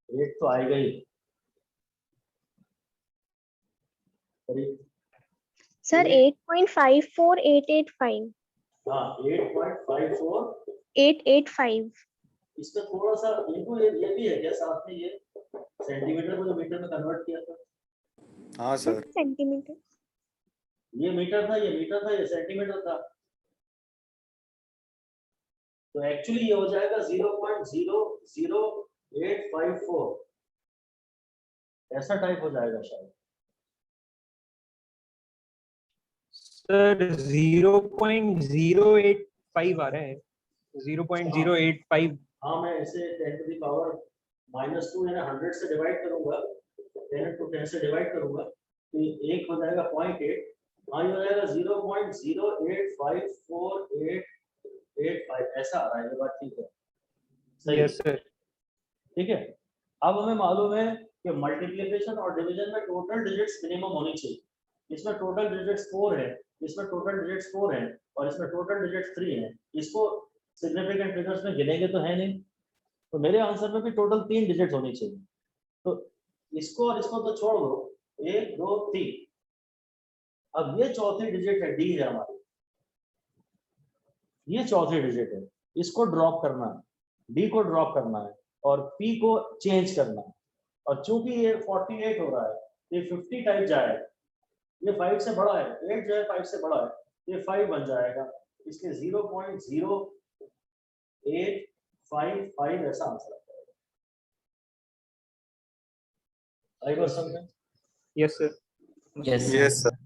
8 तो आएगा ही। सर 8.54885। हाँ 8.54 885। इसका थोड़ा सा इनको ये भी है क्या साथ में, ये सेंटीमीटर को जो मीटर में कन्वर्ट किया था? हाँ सर, सेंटीमीटर। ये मीटर था, ये सेंटीमीटर था, तो एक्चुअली ये हो जाएगा 0.00854, ऐसा टाइप हो जाएगा शायद। सर 0.085 आ रहा है, 0.085। हाँ मैं इसे 10⁻⁻2 यानी 100 से डिवाइड करूंगा, 10 into 10 से डिवाइड करूंगा तो एक हो जाएगा 0.8, हाँ ये हो जाएगा 0.0854885, ऐसा आ रहा है। ये बात ठीक है, सही है यस सर। ठीक है। अब हमें मालूम है कि मल्टीप्लिकेशन और डिवीजन में टोटल डिजिट्स मिनिमम होनी चाहिए। इसमें टोटल डिजिट्स 4 है, इसमें टोटल डिजिट्स 4 है और इसमें टोटल डिजिट्स 3 है। इसको सिग्निफिकेंट फिगर्स में गिनेंगे तो है नहीं, तो मेरे आंसर में भी टोटल 3 डिजिट होनी चाहिए। तो इसको और इसको तो छोड़ दो, 1 2 3। अब ये चौथी डिजिट है, डी है हमारी, ये चौथी डिजिट है, इसको ड्रॉप करना है, डी को ड्रॉप करना है और पी को चेंज करना है। और चूंकि ये 48 हो रहा है, ये 50 टाइप जाएगा, ये 5 से बड़ा है, 8 जो है 5 से बड़ा है, ये 5 बन जाएगा, इसलिए 0.0855 ऐसा आंसर आता है। आई बात समझ में? Yes sir. Yes yes sir.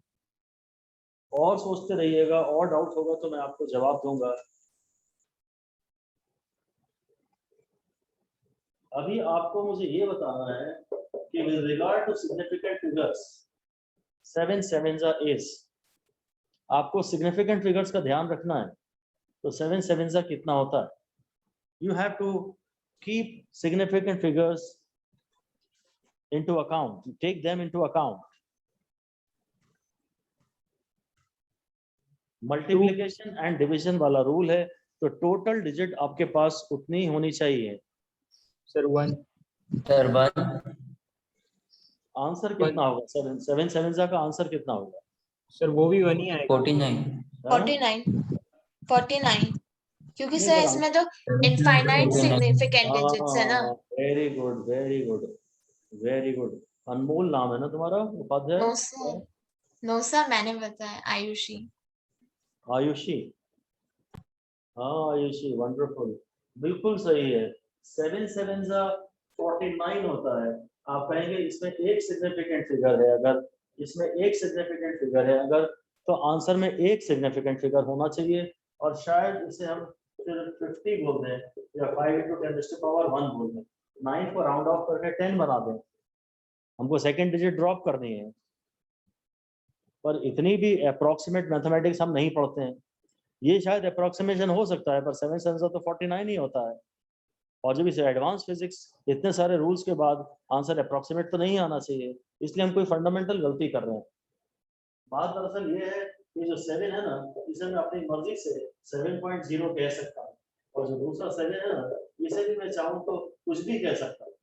और सोचते रहिएगा, और डाउट होगा तो मैं आपको जवाब दूंगा। अभी आपको मुझे ये बताना है कि with regard to significant figures 7 sevens are ace, आपको significant figures का ध्यान रखना है। तो 7 sevens कितना होता है? You have to keep significant figures into account, take them into account. Multiplication and division वाला रूल है, तो टोटल डिजिट आपके पास उतनी होनी चाहिए। सर 1 सर 1 आंसर कितना होगा सर? 7 sevens का आंसर कितना होगा? सर वो भी 1 ही आएगा। 49 49 क्योंकि नहीं सर सर, इसमें तो इनफाइनाइट सिग्निफिकेंट डिजिट्स है ना। Very good very good very good. Anmol नाम है ना तुम्हारा? उपाध्याय? नो सर मैंने बताया आयुषी। आयुषी, हाँ आयुषी, वंडरफुल, बिल्कुल सही है। 7 sevens 49 होता है। आप कहेंगे इसमें एक सिग्निफिकेंट फिगर है, अगर इसमें एक सिग्निफिकेंट फिगर है अगर, तो आंसर में एक सिग्निफिकेंट फिगर होना चाहिए, और शायद इसे हम फिर 50 बोल दें या 5 × 10⁻1 बोल दें, 9 को राउंड ऑफ करके 10 बना दें। हमको सेकेंड डिजिट ड्रॉप करनी है, पर इतनी भी अप्रोक्सीमेट मैथमेटिक्स हम नहीं पढ़ते हैं। ये शायद अप्रोक्सीमेशन हो सकता है, पर 7 sevens तो 49 ही होता है। और जब इसे एडवांस फिजिक्स इतने सारे रूल्स के बाद आंसर अप्रोक्सीमेट तो नहीं आना चाहिए, इसलिए हम कोई फंडामेंटल गलती कर रहे हैं। बात दरअसल ये है कि जो 7 है ना, इसे मैं अपनी मर्जी से 7.0 कह सकता हूँ, और जो दूसरा 7 है ना, इसे भी मैं चाहूँ तो कुछ भी कह सकता हूँ।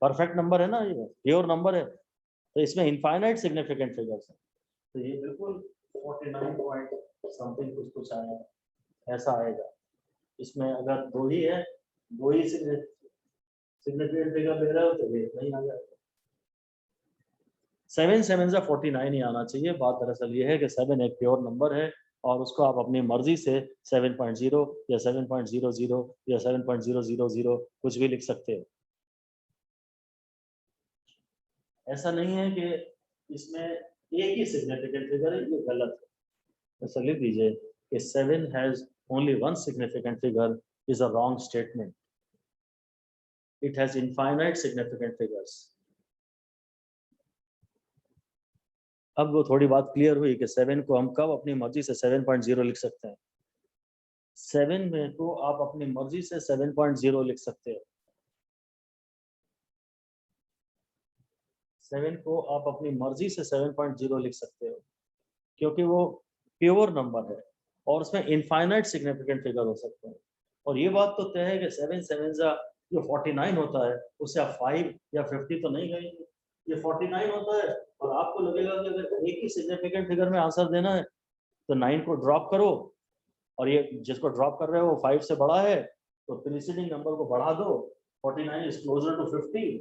परफेक्ट नंबर है ना, ये प्योर नंबर है, तो इसमें इनफाइनाइट सिग्निफिकेंट फिगर्स है, तो ये बिल्कुल 49 पॉइंट समथिंग कुछ आएगा, ऐसा आएगा। इसमें अगर दो ही है, दो ही सिग्निफिकेंट फिगर ले रहे हो तो ये नहीं आ जाएगा। 7 sevens 49 ही आना चाहिए। बात दरअसल ये है कि 7 एक प्योर नंबर है, और उसको आप अपनी मर्जी से 7.0 या 7.00 या 7.000 कुछ भी लिख सकते हो। ऐसा नहीं है कि इसमें एक ही सिग्निफिकेंट फिगर है, ये गलत है। ऐसा लिख दीजिए कि 7 has only one significant figure is a wrong statement. It has infinite significant figures. अब वो थोड़ी बात क्लियर हुई कि 7 को हम कब अपनी मर्जी से 7.0 लिख सकते हैं। 7 में को आप अपनी मर्जी से 7.0 लिख सकते हो। 7 को आप अपनी मर्जी से 7.0 लिख सकते हो, क्योंकि वो प्योर नंबर है और उसमें इनफाइनाइट सिग्निफिकेंट फिगर हो सकते हैं। और ये बात तो तय है कि 7 sevens जो 49 होता है उससे आप 5 या 50 तो नहीं कहेंगे, ये 49 होता है, और आपको लगेगा कि अगर एक ही सिग्निफिकेंट फिगर में आंसर देना है तो 9 को ड्रॉप करो, और ये जिसको ड्रॉप कर रहे हो वो 5 से बड़ा है तो प्रीसीडिंग नंबर को बढ़ा दो, 49 इज क्लोजर टू 50,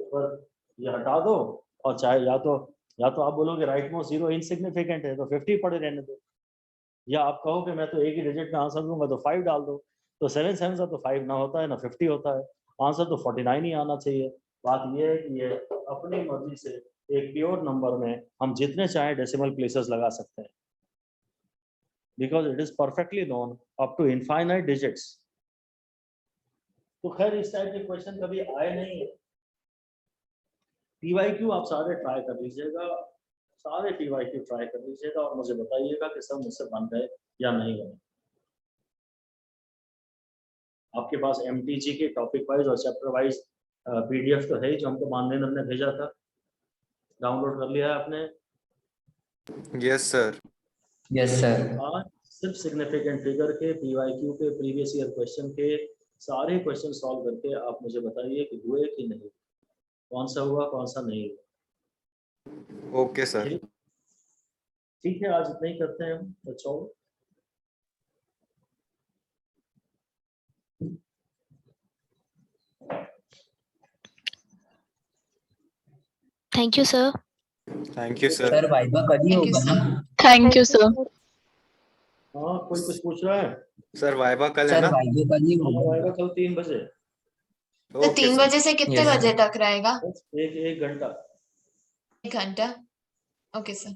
पर ये हटा दो, और चाहे या तो आप बोलोगे राइट मोस्ट जीरो इनसिग्निफिकेंट है तो 50 पड़े रहने दो, या आप कहो कि मैं तो एक ही डिजिट में आंसर दूंगा तो 5 डाल दो। तो 7 sevens तो 5 ना होता है ना 50 होता है, आंसर तो 49 ही आना चाहिए। बात ये है कि ये अपनी मर्जी से एक प्योर नंबर में हम जितने चाहे डेसिमल प्लेसेस लगा सकते हैं, because it is perfectly known up to infinite digits. तो खैर इस टाइप के क्वेश्चन कभी आए नहीं है। PYQ आप सारे ट्राई कर लीजिएगा, सारे PYQ ट्राई कर लीजिएगा और मुझे बताइएगा कि सब मुझसे बन गए या नहीं बने। आपके पास MTG के टॉपिक वाइज और चैप्टर वाइज PDF तो है ही, जो हमको मानदेन ने भेजा था, डाउनलोड कर लिया है आपने? Yes sir. Yes sir. आज सिर्फ सिग्निफिकेंट फिगर के PYQ के प्रीवियस ईयर क्वेश्चन के सारे क्वेश्चन सॉल्व करके आप मुझे बताइए कि हुए कि नहीं, कौन सा हुआ कौन सा नहीं हुआ। Okay sir. ठीक है, आज इतना ही करते हैं हम बच्चों। Thank you sir. Thank you sir. Sir viva कभी Thank you, होगा ना? Thank you sir. हाँ, कोई कुछ पूछ रहा है? सर वाइवा कल है सर ना? वाइवा कभी हाँ, होगा? आएगा कल 3 बजे। तो 3 बजे से कितने Yes, बजे तक रहेगा? एक घंटा। 1 घंटा। Okay sir.